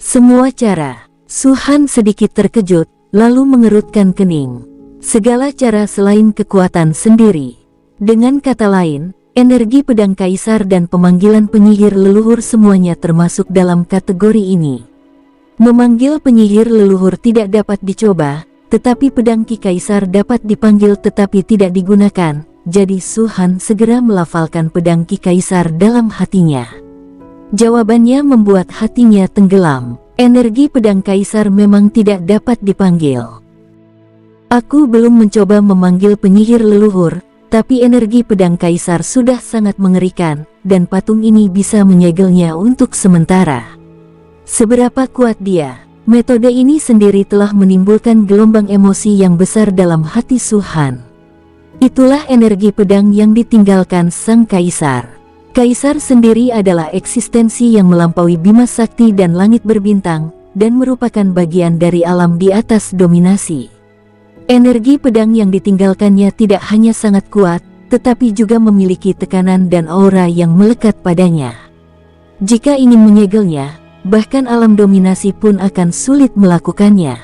Semua cara. Su-Han sedikit terkejut, lalu mengerutkan kening. Segala cara selain kekuatan sendiri. Dengan kata lain, energi pedang kaisar dan pemanggilan penyihir leluhur semuanya termasuk dalam kategori ini. Memanggil penyihir leluhur tidak dapat dicoba, tetapi pedang Ki Kaisar dapat dipanggil tetapi tidak digunakan. Jadi Su-Han segera melafalkan pedang Ki Kaisar dalam hatinya. Jawabannya membuat hatinya tenggelam. Energi pedang kaisar memang tidak dapat dipanggil. Aku belum mencoba memanggil penyihir leluhur, tapi energi pedang kaisar sudah sangat mengerikan, dan patung ini bisa menyegelnya untuk sementara. Seberapa kuat dia? Metode ini sendiri telah menimbulkan gelombang emosi yang besar dalam hati Su-Han. Itulah energi pedang yang ditinggalkan sang kaisar. Kaisar sendiri adalah eksistensi yang melampaui Bima Sakti dan langit berbintang, dan merupakan bagian dari alam di atas dominasi. Energi pedang yang ditinggalkannya tidak hanya sangat kuat, tetapi juga memiliki tekanan dan aura yang melekat padanya. Jika ingin menyegelnya, bahkan alam dominasi pun akan sulit melakukannya.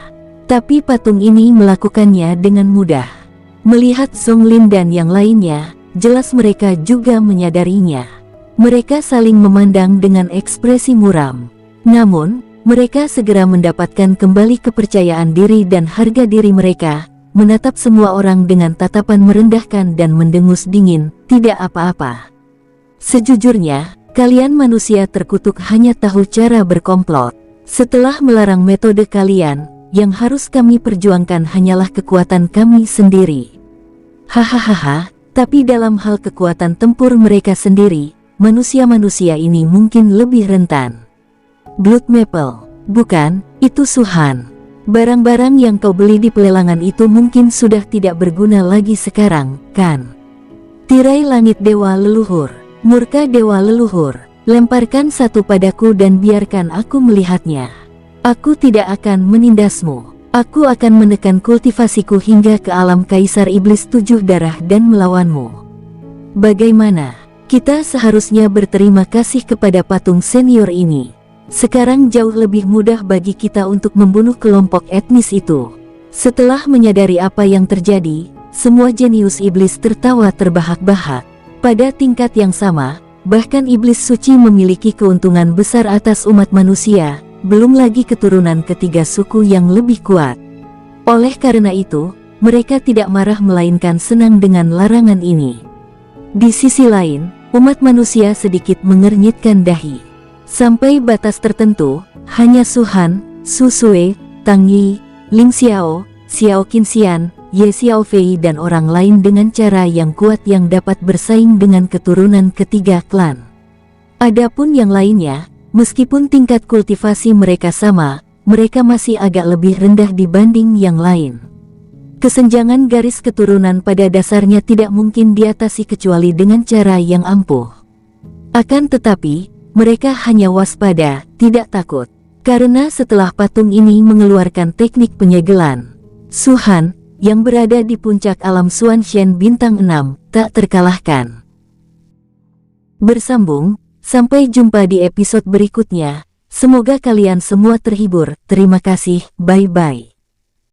Tapi patung ini melakukannya dengan mudah. Melihat Song Lin dan yang lainnya, jelas mereka juga menyadarinya. Mereka saling memandang dengan ekspresi muram. Namun, mereka segera mendapatkan kembali kepercayaan diri dan harga diri mereka, menatap semua orang dengan tatapan merendahkan dan mendengus dingin, tidak apa-apa. Sejujurnya, kalian manusia terkutuk hanya tahu cara berkomplot. Setelah melarang metode kalian, yang harus kami perjuangkan hanyalah kekuatan kami sendiri. Hahaha, tapi dalam hal kekuatan tempur mereka sendiri, manusia-manusia ini mungkin lebih rentan. Blood Maple, bukan, itu Su-Han. Barang-barang yang kau beli di pelelangan itu mungkin sudah tidak berguna lagi sekarang, kan? Tirai langit dewa leluhur, murka dewa leluhur, lemparkan satu padaku dan biarkan aku melihatnya. Aku tidak akan menindasmu. Aku akan menekan kultivasiku hingga ke alam kaisar iblis tujuh darah dan melawanmu. Bagaimana? Kita seharusnya berterima kasih kepada patung senior ini. Sekarang jauh lebih mudah bagi kita untuk membunuh kelompok etnis itu. Setelah menyadari apa yang terjadi, semua jenius iblis tertawa terbahak-bahak. Pada tingkat yang sama, bahkan iblis suci memiliki keuntungan besar atas umat manusia, belum lagi keturunan ketiga suku yang lebih kuat. Oleh karena itu, mereka tidak marah melainkan senang dengan larangan ini. Di sisi lain, umat manusia sedikit mengernyitkan dahi. Sampai batas tertentu, hanya Su-Han, Su Sue, Tang Yi, Ling Xiao, Xiao Qinxian, Ye Xiaofei dan orang lain dengan cara yang kuat yang dapat bersaing dengan keturunan ketiga klan. Adapun yang lainnya, meskipun tingkat kultivasi mereka sama, mereka masih agak lebih rendah dibanding yang lain. Kesenjangan garis keturunan pada dasarnya tidak mungkin diatasi kecuali dengan cara yang ampuh. Akan tetapi, mereka hanya waspada, tidak takut. Karena setelah patung ini mengeluarkan teknik penyegelan, Su-Han, yang berada di puncak alam Xuanshen bintang 6, tak terkalahkan. Bersambung, sampai jumpa di episode berikutnya. Semoga kalian semua terhibur. Terima kasih, bye-bye.